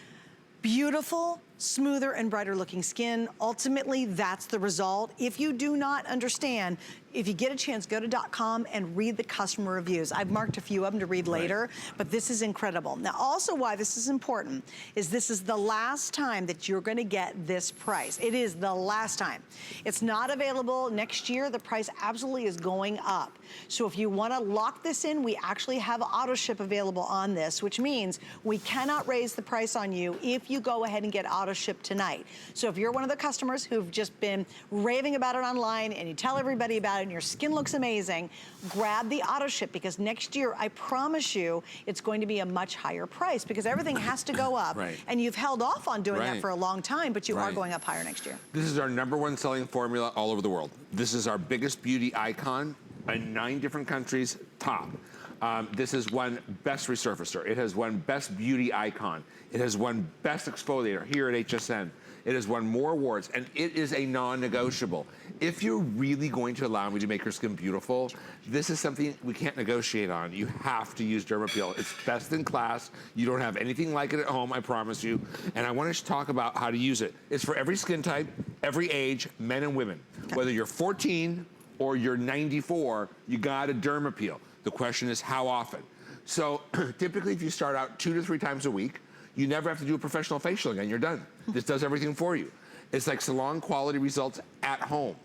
beautiful, smoother, and brighter looking skin. Ultimately, that's the result. If you do not understand, if you get a chance, go to .com and read the customer reviews. I've marked a few of them to read later, but this is incredible. Now, also why this is important is this is the last time that you're gonna get this price. It is the last time. It's not available next year. The price absolutely is going up. So if you wanna lock this in, we actually have auto ship available on this, which means we cannot raise the price on you if you go ahead and get auto ship tonight. So if you're one of the customers who've just been raving about it online and you tell everybody about it and your skin looks amazing, grab the auto ship, because next year, I promise you, it's going to be a much higher price because everything has to go up. Right. And you've held off on doing that Right. for a long time, but you are Right. going up higher next year. This is our #1 selling formula all over the world. This is our biggest beauty icon in 9 different countries, top. This has won Best Resurfacer. It has won Best Beauty Icon. It has won Best Exfoliator here at HSN. It has won more awards, and it is a non-negotiable. If you're really going to allow me to make your skin beautiful, this is something we can't negotiate on. You have to use Dermapeel. It's best in class. You don't have anything like it at home, I promise you. And I want to talk about how to use it. It's for every skin type, every age, men and women. Whether you're 14 or you're 94, you got a Dermapeel. The question is how often? So typically if you start out 2 to 3 times a week, you never have to do a professional facial again, you're done. This does everything for you. It's like salon quality results at home.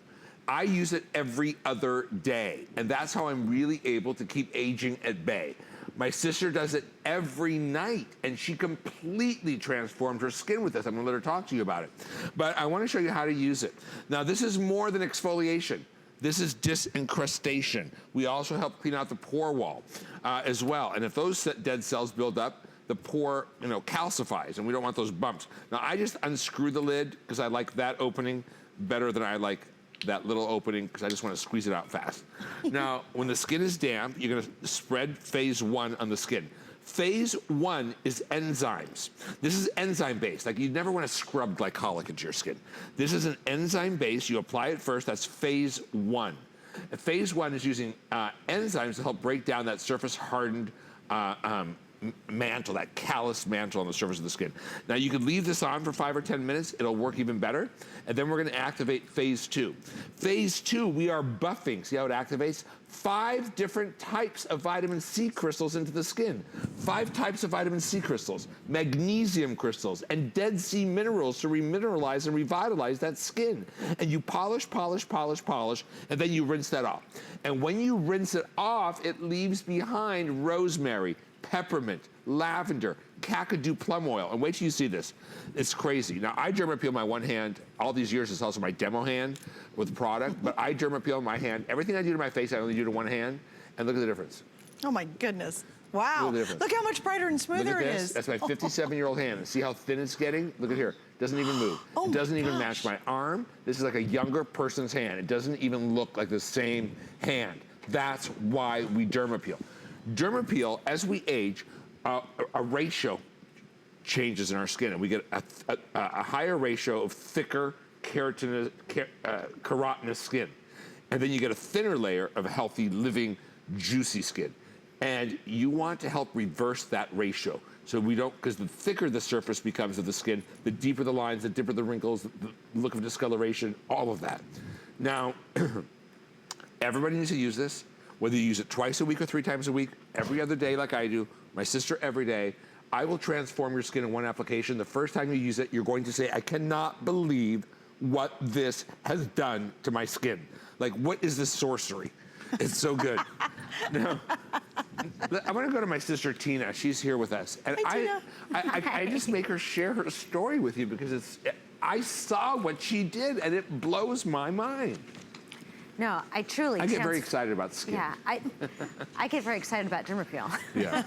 I use it every other day, and that's how I'm really able to keep aging at bay. My sister does it every night, and she completely transformed her skin with this. I'm gonna let her talk to you about it. But I wanna show you how to use it. Now, this is more than exfoliation. This is disincrustation. We also help clean out the pore wall as well. And if those dead cells build up, the pore, calcifies, and we don't want those bumps. Now, I just unscrew the lid because I like that opening better than I like that little opening because I just want to squeeze it out fast. Now, when the skin is damp, you're gonna spread phase 1 on the skin. Phase 1 is enzymes. This is enzyme based. Like you never want to scrub glycolic into your skin. This is an enzyme base. You apply it first. That's phase 1. And phase 1 is using enzymes to help break down that surface hardened mantle, that callous mantle on the surface of the skin. Now you could leave this on for 5 or 10 minutes, it'll work even better. And then we're gonna activate phase 2. Phase 2, we are buffing, see how it activates? 5 different types of vitamin C crystals into the skin. 5 types of vitamin C crystals, magnesium crystals, and Dead Sea minerals to remineralize and revitalize that skin. And you polish, polish, polish, polish, and then you rinse that off. And when you rinse it off, it leaves behind rosemary, peppermint, lavender, kakadu plum oil. And wait till you see this. It's crazy. Now, I derma peel my one hand. All these years, it's also my demo hand with product. But I derma peel my hand. Everything I do to my face, I only do to one hand. And look at the difference. Oh, my goodness. Wow. Look how much brighter and smoother it is. That's my 57-year-old hand. And see how thin it's getting? Look at here. Doesn't even move. Oh, it doesn't even match my arm. This is like a younger person's hand. It doesn't even look like the same hand. That's why we derma peel. Derma peel, as we age, a ratio changes in our skin, and we get a higher ratio of thicker keratinous skin. And then you get a thinner layer of healthy, living, juicy skin. And you want to help reverse that ratio. So we don't, because the thicker the surface becomes of the skin, the deeper the lines, the deeper the wrinkles, the look of discoloration, all of that. Now, everybody needs to use this, whether you use it twice a week or 3 times a week, every other day like I do, my sister every day. I will transform your skin in one application. The first time you use it, you're going to say, I cannot believe what this has done to my skin. Like, what is this sorcery? It's so good. Now, I'm gonna go to my sister Tina. She's here with us, and I just make her share her story with you because I saw what she did, and it blows my mind. No, I get very excited about skin. Yeah, I get very excited about derma peel. Yeah.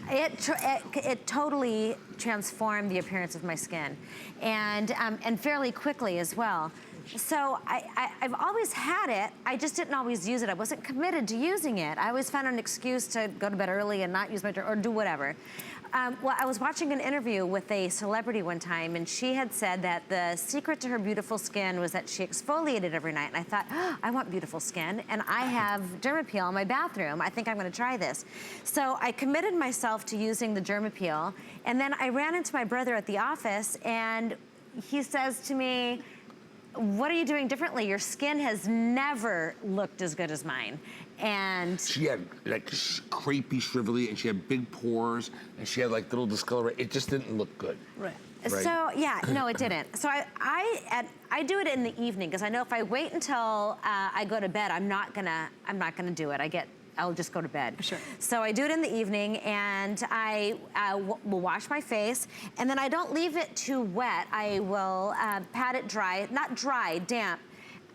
It totally transformed the appearance of my skin, and fairly quickly as well. So I've always had it, I just didn't always use it. I wasn't committed to using it. I always found an excuse to go to bed early and not use my, or do whatever. Well, I was watching an interview with a celebrity one time, and she had said that the secret to her beautiful skin was that she exfoliated every night. And I thought, oh, I want beautiful skin, and I have derma peel in my bathroom. I think I'm gonna try this. So I committed myself to using the derma peel, and then I ran into my brother at the office, and he says to me, what are you doing differently? Your skin has never looked as good as mine. And she had like crepey, shrivelly, and she had big pores, and she had like little discoloration. It just didn't look good. Right. So yeah, no, it didn't. So I do it in the evening because I know if I wait until I go to bed, I'm not gonna do it. I'll just go to bed. Sure. So I do it in the evening, and I will wash my face, and then I don't leave it too wet. I will pat it dry, not dry, damp,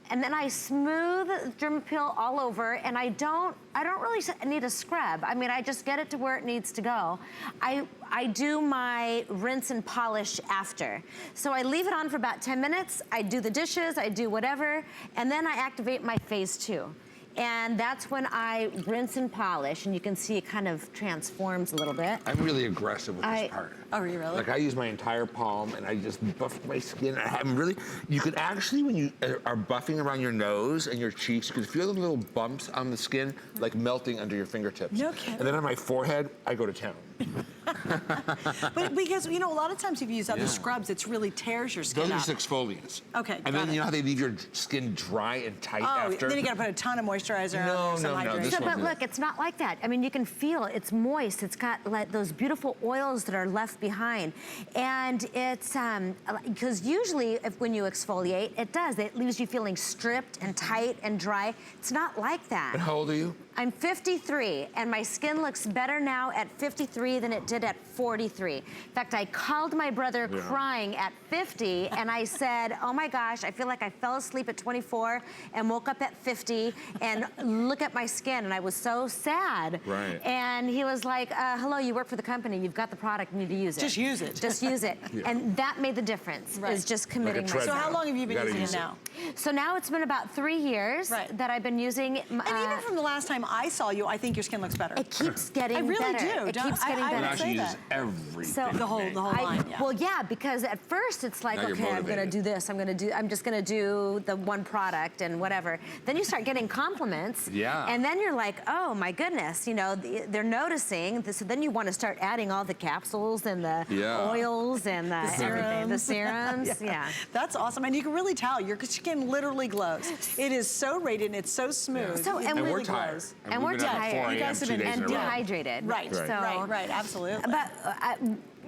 and then I smooth derma peel all over, and I don't really need a scrub. I mean, I just get it to where it needs to go. I do my rinse and polish after. So I leave it on for about 10 minutes, I do the dishes, I do whatever, and then I activate my face too. And that's when I rinse and polish, and you can see it kind of transforms a little bit. I'm really aggressive with this part. Oh, are you really? Like I use my entire palm, and I just buff my skin. I'm really, you could actually, when you are buffing around your nose and your cheeks, you can feel the little bumps on the skin, like melting under your fingertips. No kidding. And then on my forehead, I go to town. But because, you know, a lot of times if you use other scrubs, it really tears your skin Those up. are just exfoliants. Okay, And then you know how they leave your skin dry and tight after? Then you gotta put a ton of moisturizer on there, some hydration. But look, it's not like that. I mean, you can feel it's moist. It's got like those beautiful oils that are left behind. And it's, because usually when you exfoliate, it leaves you feeling stripped and tight and dry. It's not like that. And how old are you? I'm 53, and my skin looks better now at 53 than it did at 43. In fact, I called my brother crying at 50, and I said, oh my gosh, I feel like I fell asleep at 24 and woke up at 50, and look at my skin, and I was so sad. Right. And he was like, hello, you work for the company, you've got the product, you need to use it. Just use it. Just use it. And that made the difference, is just committing myself. So how long have you been using it now? So now it's been about 3 years that I've been using. And even from the last time I saw you, I think your skin looks better. It keeps getting better. I really do. It keeps getting better. Now she uses everything. So the whole line. Well, yeah, because at first it's like, Now okay, I'm gonna do this. I'm just gonna do the one product and whatever. Then you start getting compliments. Yeah. And then you're like, oh my goodness, you know, they're noticing. So then you want to start adding all the capsules and the oils and the everything, the serums. Yeah. That's awesome, and you can really tell your skin literally glows. It is so radiant, it's so smooth. So and we're tired. And we're tired. You guys have been dehydrated. Right, So, right, absolutely. But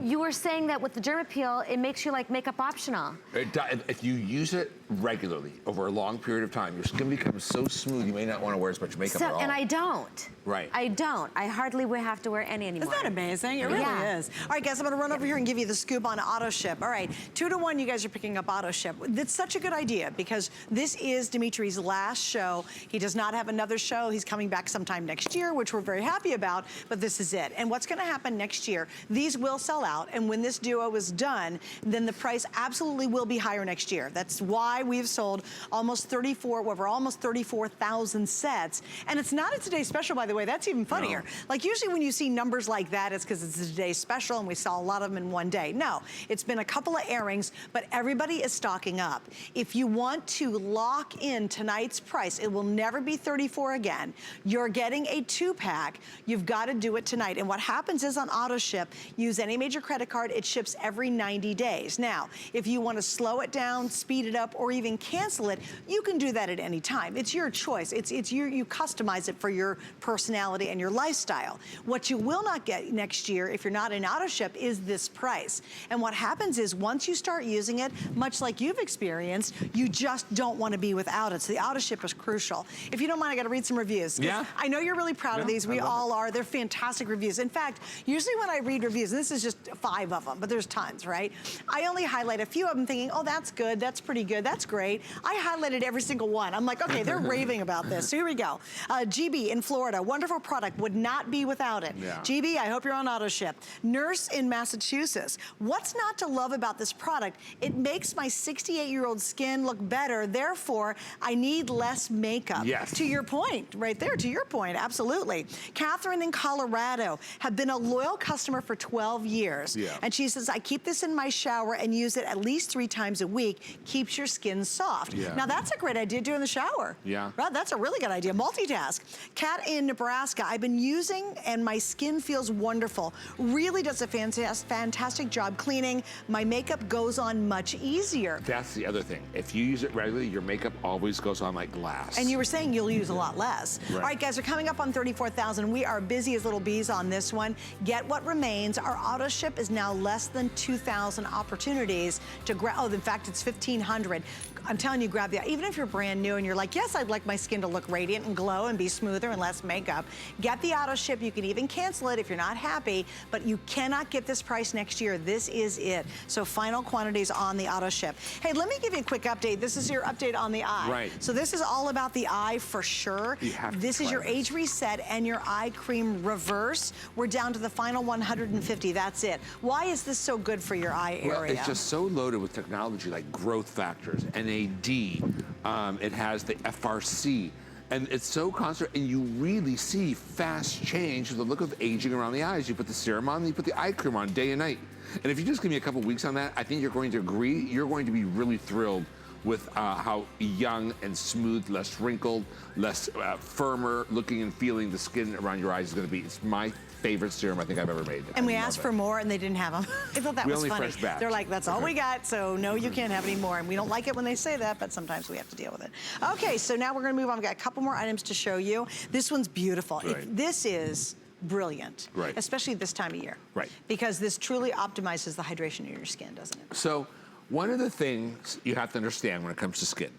you were saying that with the Derma Peel, it makes you like makeup optional. If you use it regularly over a long period of time, your skin becomes so smooth you may not want to wear as much makeup at all. And I don't. Right. I don't. I hardly would have to wear any anymore. Isn't that amazing? It really is. All right, guys, I'm gonna run over here and give you the scoop on auto ship. All right, 2 to 1, you guys are picking up auto ship. That's such a good idea because this is Dimitri's last show. He does not have another show. He's coming back sometime next year, which we're very happy about, but this is it. And what's gonna happen next year, these will sell out, and when this duo is done, then the price absolutely will be higher next year. That's why we've sold almost 34,000 sets. And it's not a today's special, by the way. That's even funnier. No. Like usually when you see numbers like that, it's because it's a today's special and we saw a lot of them in one day. No, it's been a couple of airings, but everybody is stocking up. If you want to lock in tonight's price, it will never be 34 again. You're getting a 2-pack. You've got to do it tonight. And what happens is on auto ship, use any major credit card, it ships every 90 days. Now, if you want to slow it down, speed it up, or even cancel it, you can do that at any time. It's your choice. You customize it for your personality and your lifestyle. What you will not get next year if you're not in auto ship is this price. And what happens is once you start using it, much like you've experienced, you just don't want to be without it. So the auto ship is crucial. If you don't mind, I got to read some reviews. Yeah. I know you're really proud of these. We all are. They're fantastic reviews. In fact, usually when I read reviews, and this is just 5 of them, but there's tons, right? I only highlight a few of them thinking, oh, that's good, that's pretty good, that's great. I highlighted every single one. I'm like, okay, they're raving about this. So here we go. GB in Florida, wonderful product, would not be without it. Yeah. GB, I hope you're on auto ship. Nurse in Massachusetts, what's not to love about this product? It makes my 68-year-old skin look better, therefore, I need less makeup. Yes. To your point, right there, to your point, absolutely. Catherine in Colorado, have been a loyal customer for 12 years. Yeah. And she says, I keep this in my shower and use it at least 3 times a week, keeps your skin soft. Yeah. Now that's a great idea, do in the shower. Yeah. Right, that's a really good idea, multitask. Kat in Nebraska, I've been using and my skin feels wonderful. Really does a fantastic job cleaning. My makeup goes on much easier. That's the other thing. If you use it regularly, your makeup always goes on like glass. And you were saying you'll use a lot less. Right. All right, guys, we're coming up on 34,000. We are busy as little bees on this one. Get what remains. Our auto ship is now less than 2,000 opportunities to grab. Oh, in fact, it's 1,500. I'm telling you, grab that. Even if you're brand new and you're like, yes, I'd like my skin to look radiant and glow and be smoother and less makeup, get the auto ship. You can even cancel it if you're not happy, but you cannot get this price next year. This is it. So final quantities on the auto ship. Hey, let me give you a quick update. This is your update on the eye. Right. So this is all about the eye for sure. This is your age reset and your eye cream reverse. We're down to the final 150. That's it. Why is this so good for your eye area? Well, it's just so loaded with technology like growth factors, NAD. It has the FRC. And it's so constant, and you really see fast change with the look of aging around the eyes. You put the serum on, and you put the eye cream on day and night. And if you just give me a couple weeks on that, I think you're going to agree. You're going to be really thrilled with how young and smooth, less wrinkled, less firmer looking and feeling the skin around your eyes is going to be. It's my favorite serum I think I've ever made. And we asked for more and they didn't have them. I thought that was funny. Fresh batch. They're like, that's all we got, so no, you can't have any more. And we don't like it when they say that, but sometimes we have to deal with it. Okay, so now we're gonna move on. We've got a couple more items to show you. This one's beautiful. Right. This is brilliant, right, especially this time of year. Right. Because this truly optimizes the hydration in your skin, doesn't it? So one of the things you have to understand when it comes to skin,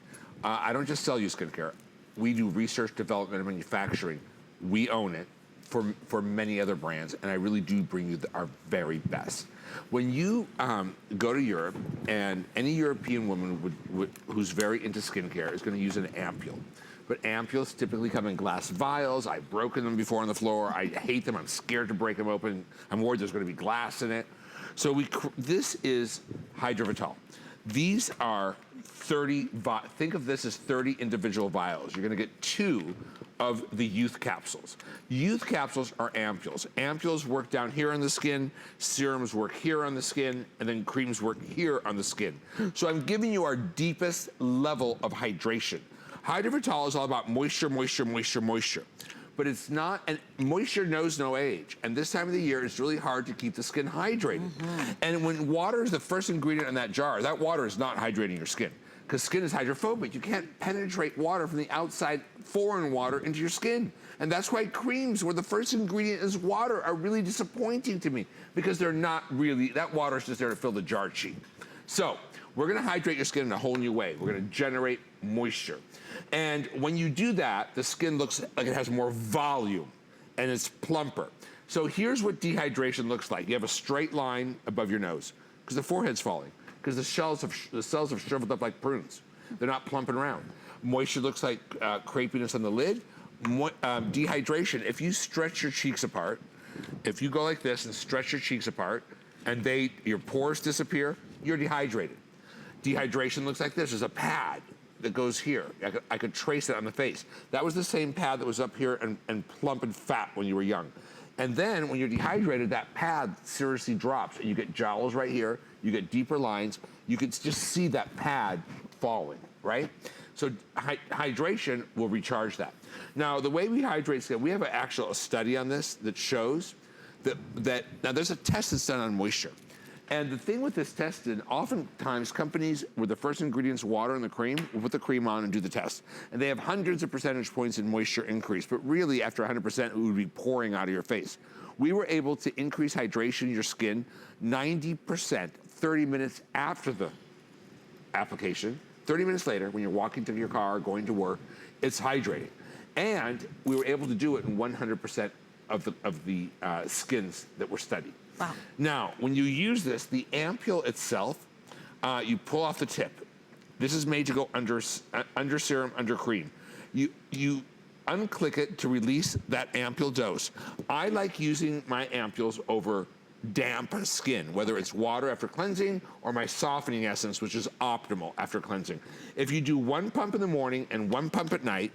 I don't just sell you skincare. We do research, development, and manufacturing. We own it for many other brands, and I really do bring you our very best. When you go to Europe, and any European woman who's very into skincare is gonna use an ampule. But ampules typically come in glass vials. I've broken them before on the floor. I hate them, I'm scared to break them open. I'm worried there's gonna be glass in it. So this is Hydrovital. These are 30, think of this as 30 individual vials. You're gonna get 2 of the youth capsules. Youth capsules are ampules. Ampules work down here on the skin, serums work here on the skin, and then creams work here on the skin. So I'm giving you our deepest level of hydration. Hydrovital is all about moisture, moisture, moisture, moisture. But it's not, and moisture knows no age. And this time of the year, it's really hard to keep the skin hydrated. And when water is the first ingredient in that jar, that water is not hydrating your skin. because skin is hydrophobic. You can't penetrate water from the outside, foreign water, into your skin. And that's why creams where the first ingredient is water are really disappointing to me, because they're not really, that water is just there to fill the jar sheet. So we're gonna hydrate your skin in a whole new way. We're gonna generate moisture. And when you do that, the skin looks like it has more volume and it's plumper. So here's what dehydration looks like. You have a straight line above your nose because the forehead's falling, because the cells have shriveled up like prunes. They're not plumping around. Moisture looks like crepiness on the lid. Dehydration, if you stretch your cheeks apart, if you go like this and stretch your cheeks apart and your pores disappear, you're dehydrated. Dehydration looks like this. There's a pad that goes here. I could trace it on the face. That was the same pad that was up here and plump and fat when you were young. And then when you're dehydrated, that pad seriously drops and you get jowls right here, you get deeper lines, you can just see that pad falling, right? So hydration will recharge that. Now, the way we hydrate skin, we have a study on this that shows that now there's a test that's done on moisture. And the thing with this test, and oftentimes companies where the first ingredient's water in the cream will put the cream on and do the test. And they have hundreds of percentage points in moisture increase, but really after 100%, it would be pouring out of your face. We were able to increase hydration in your skin 90% 30 minutes after the application. 30 minutes later, when you're walking to your car, going to work, it's hydrating. And we were able to do it in 100% of the skins that were studied. Wow. Now, when you use this, the ampule itself, you pull off the tip. This is made to go under serum, under cream. You unclick it to release that ampule dose. I like using my ampules over damp skin, whether it's water after cleansing or my softening essence, which is optimal after cleansing. If you do one pump in the morning and one pump at night,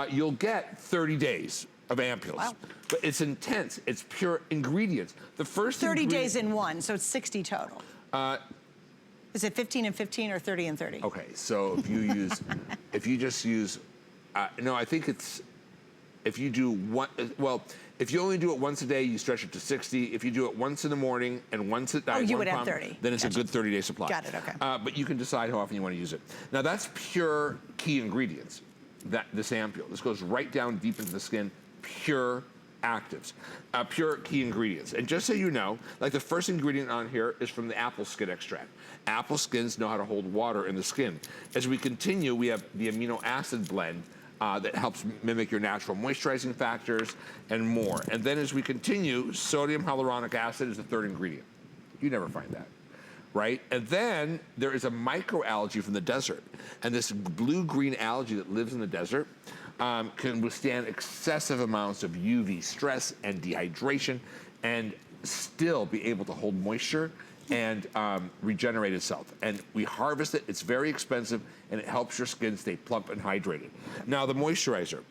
you'll get 30 days of ampules. Wow. But it's intense, it's pure ingredients. The first 30 days in one, so it's 60 total. Is it 15 and 15 or 30 and 30? Okay, so if you use, if you just use, no, I think it's, if you do one, well, if you only do it once a day, you stretch it to 60. If you do it once in the morning and once at night, you would have 30. Then it's Gotcha. a good 30-day supply. Got it, okay. But you can decide how often you want to use it. Now that's pure key ingredients, this ampule. This goes right down deep into the skin, pure actives, pure key ingredients. And just so you know, like the first ingredient on here is from the apple skin extract. Apple skins know how to hold water in the skin. As we continue, we have the amino acid blend that helps mimic your natural moisturizing factors and more. And then as we continue, sodium hyaluronic acid is the third ingredient. You never find that, right? And then there is a microalgae from the desert. And this blue-green algae that lives in the desert can withstand excessive amounts of UV stress and dehydration and still be able to hold moisture and regenerate itself. And we harvest it, it's very expensive, and it helps your skin stay plump and hydrated. Now the moisturizer.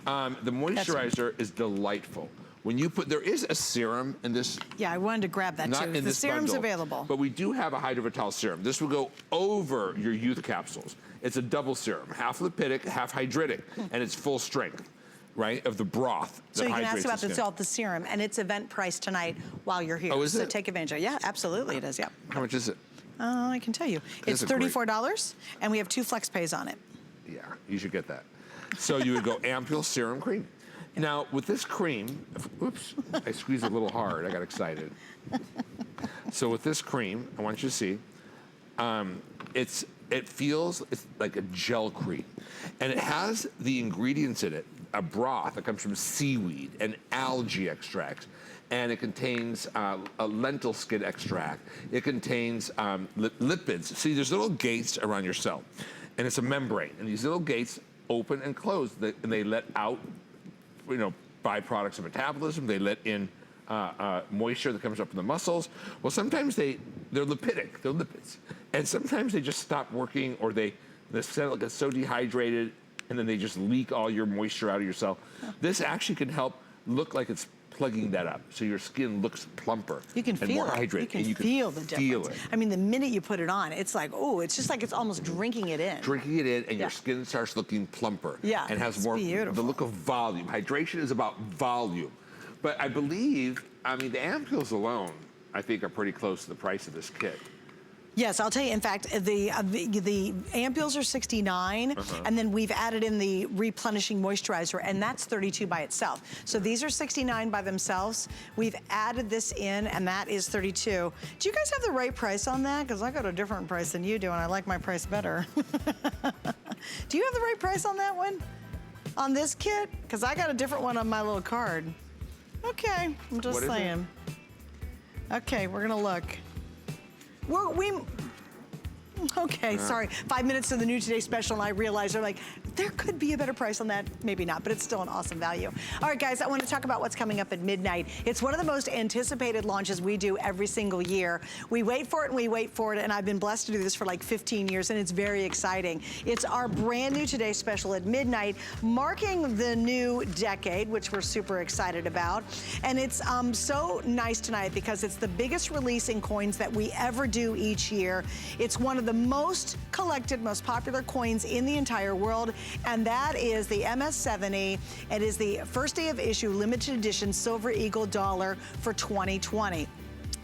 The moisturizer is delightful. When you put, there is a serum in this. Yeah, I wanted to grab that not too. in The this serum's bundle, available. But we do have a Hydrovital serum. This will go over your youth capsules. It's a double serum, half lipidic, half hydritic, and it's full strength, right, of the broth that So you can hydrates ask about the the skin. salt, the serum, and it's event price tonight while you're here. Oh, is so it? take advantage of it. Yeah, absolutely it is, yeah. How much is it? I can tell you. It's is a great- $34, and we have 2 flex pays on it. Yeah, you should get that. So you would go ampule serum cream. Now, with this cream, oops, I squeezed a little hard. I got excited. So with this cream, I want you to see, it feels it's like a gel cream. And it has the ingredients in it, a broth that comes from seaweed and algae extracts. And it contains a lentil skin extract. It contains lipids. See, there's little gates around your cell. And it's a membrane. And these little gates open and close. And they let out, you know, byproducts of metabolism. They let in moisture that comes up from the muscles. Well, sometimes they're lipidic, they're lipids. And sometimes they just stop working, or the cell gets so dehydrated, and then they just leak all your moisture out of your cell. This actually can help look like it's plugging that up, so your skin looks plumper. You can and feel more it. hydrated. You can feel the difference. Feel it. I mean, the minute you put it on, it's like, oh, it's just like it's almost drinking it in. Drinking it in, and Yeah. your skin starts looking plumper. Yeah, and has it's more beautiful. the look of volume. Hydration is about volume. But I believe, I mean, the ampules alone, I think, are pretty close to the price of this kit. Yes, I'll tell you, in fact, the ampules are 69, and then we've added in the replenishing moisturizer, and that's 32 by itself. So these are 69 by themselves. We've added this in, and that is 32. Do you guys have the right price on that? Because I got a different price than you do, and I like my price better. Do you have the right price on that one? On this kit? Because I got a different one on my little card. Okay, I'm just saying. Okay, we're gonna look. Okay, sorry. 5 minutes to the new Today special, and I realized, they're like, there could be a better price on that. Maybe not, but it's still an awesome value. All right, guys, I want to talk about what's coming up at midnight. It's one of the most anticipated launches we do every single year. We wait for it and we wait for it, and I've been blessed to do this for like 15 years, and it's very exciting. It's our brand new Today special at midnight, marking the new decade, which we're super excited about. And it's so nice tonight because it's the biggest release in coins that we ever do each year. It's one of the most collected, most popular coins in the entire world, and that is the MS-70. It is the first day of issue limited edition Silver Eagle dollar for 2020.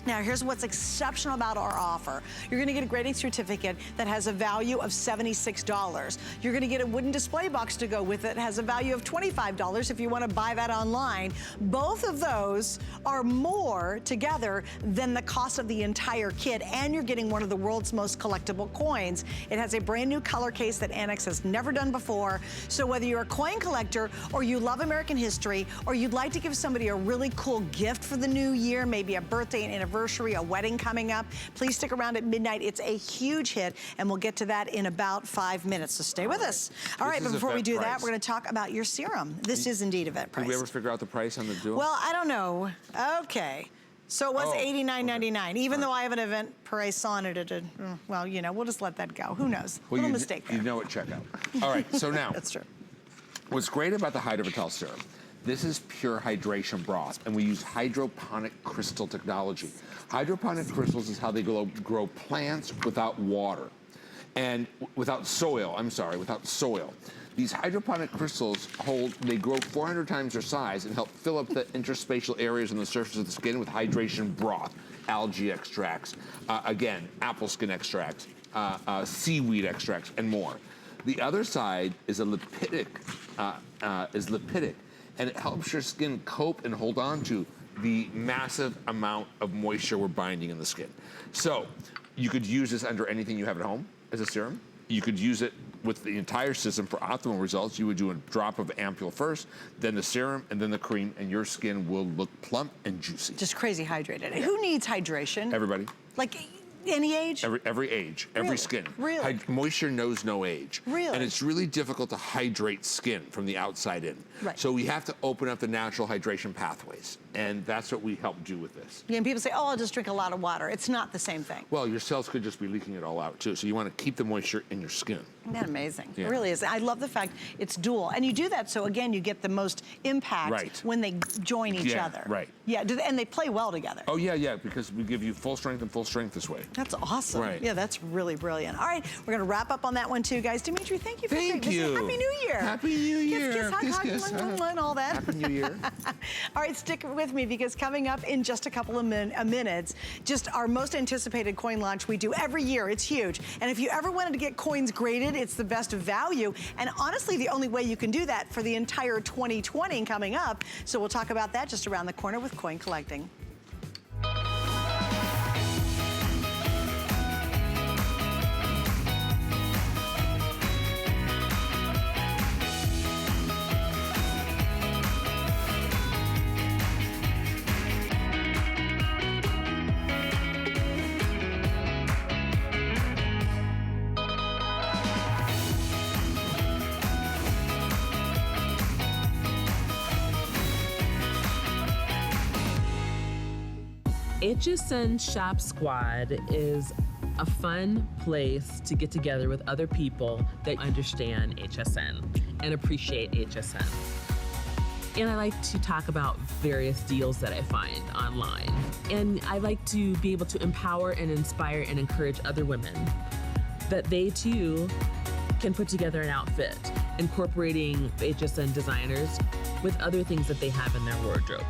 Now, here's what's exceptional about our offer. You're gonna get a grading certificate that has a value of $76. You're gonna get a wooden display box to go with it. It has a value of $25 if you wanna buy that online. Both of those are more together than the cost of the entire kit, and you're getting one of the world's most collectible coins. It has a brand new color case that Annex has never done before. So whether you're a coin collector, or you love American history, or you'd like to give somebody a really cool gift for the new year, maybe a birthday, an anniversary, a wedding coming up, please stick around at midnight. It's a huge hit, and we'll get to that in about 5 minutes, so stay with us. All right, but before we do that, we're gonna talk about your serum. This is indeed event price. Did we ever figure out the price on the duo? Well, I don't know. Okay. So it was $89.99, even though I have an event price on it. Well, you know, we'll just let that go. Who knows? Well, Little mistake there. You know at checkout. All right, so now. That's true. What's great about the Hydrovital serum, this is pure hydration broth, and we use hydroponic crystal technology. Hydroponic crystals is how they grow plants without water. And without soil, without soil. These hydroponic crystals they grow 400 times their size and help fill up the interspatial areas on the surface of the skin with hydration broth, algae extracts, again, apple skin extracts, seaweed extracts, and more. The other side is lipidic, and it helps your skin cope and hold on to the massive amount of moisture we're binding in the skin. So you could use this under anything you have at home as a serum. You could use it with the entire system for optimal results. You would do a drop of ampule first, then the serum, and then the cream, and your skin will look plump and juicy. Just crazy hydrated. Yeah. Who needs hydration? Everybody. Like any age? Every age, every skin. Really? Moisture knows no age. Really? And it's really difficult to hydrate skin from the outside in. Right. So we have to open up the natural hydration pathways, and that's what we help do with this. Yeah, and people say, oh, I'll just drink a lot of water. It's not the same thing. Well, your cells could just be leaking it all out too, so you want to keep the moisture in your skin. Isn't that amazing? Yeah. It really is. I love the fact it's dual. And you do that so, again, you get the most impact when they join each other. Right. Yeah, and they play well together. Oh, yeah, because we give you full strength and full strength this way. That's awesome. Right. Yeah, that's really brilliant. All right, we're going to wrap up on that one too, guys. Dimitri, thank you for Thank you. Happy New Year. Happy New Year. Kiss, hug, and all that. Happy New Year. All right, stick with me because coming up in just a couple of minutes, just our most anticipated coin launch we do every year. It's huge. And if you ever wanted to get coins graded, it's the best value. And honestly, the only way you can do that for the entire 2020 coming up. So we'll talk about that just around the corner with Coin Collecting. HSN Shop Squad is a fun place to get together with other people that understand HSN and appreciate HSN. And I like to talk about various deals that I find online. And I like to be able to empower and inspire and encourage other women that they too can put together an outfit, incorporating HSN designers with other things that they have in their wardrobe.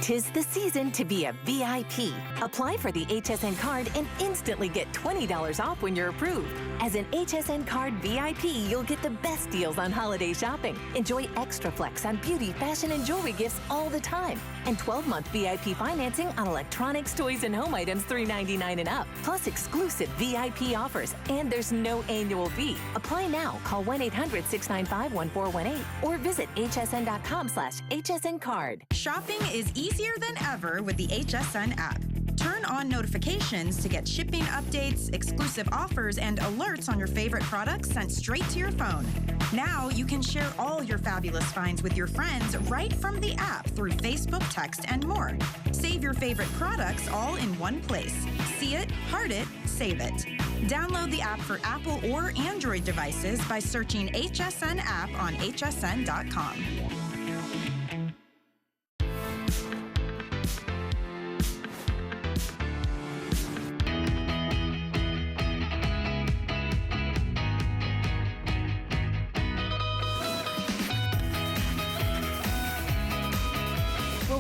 'Tis the season to be a VIP. Apply for the HSN card and instantly get $20 off when you're approved. As an HSN card VIP, you'll get the best deals on holiday shopping. Enjoy extra flex on beauty, fashion, and jewelry gifts all the time. And 12-month VIP financing on electronics, toys, and home items $3.99 and up. Plus exclusive VIP offers. And there's no annual fee. Apply now. Call 1-800-695-1418 or visit hsn.com/HSN card. Shopping is easier than ever with the HSN app. Turn on notifications to get shipping updates, exclusive offers, and alerts on your favorite products sent straight to your phone. Now you can share all your fabulous finds with your friends right from the app through Facebook, text, and more. Save your favorite products all in one place. See it, heart it, save it. Download the app for Apple or Android devices by searching HSN app on hsn.com.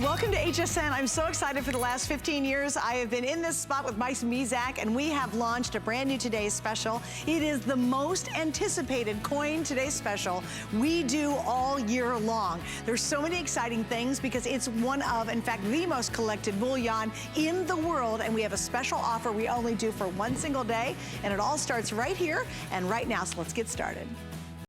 Welcome to HSN. I'm so excited. For the last 15 years, I have been in this spot with Mike Mizak, and we have launched a brand new Today's Special. It is the most anticipated Coin Today's Special we do all year long. There's so many exciting things because it's one of, in fact, the most collected bullion in the world, and we have a special offer we only do for one single day, and it all starts right here and right now, so let's get started.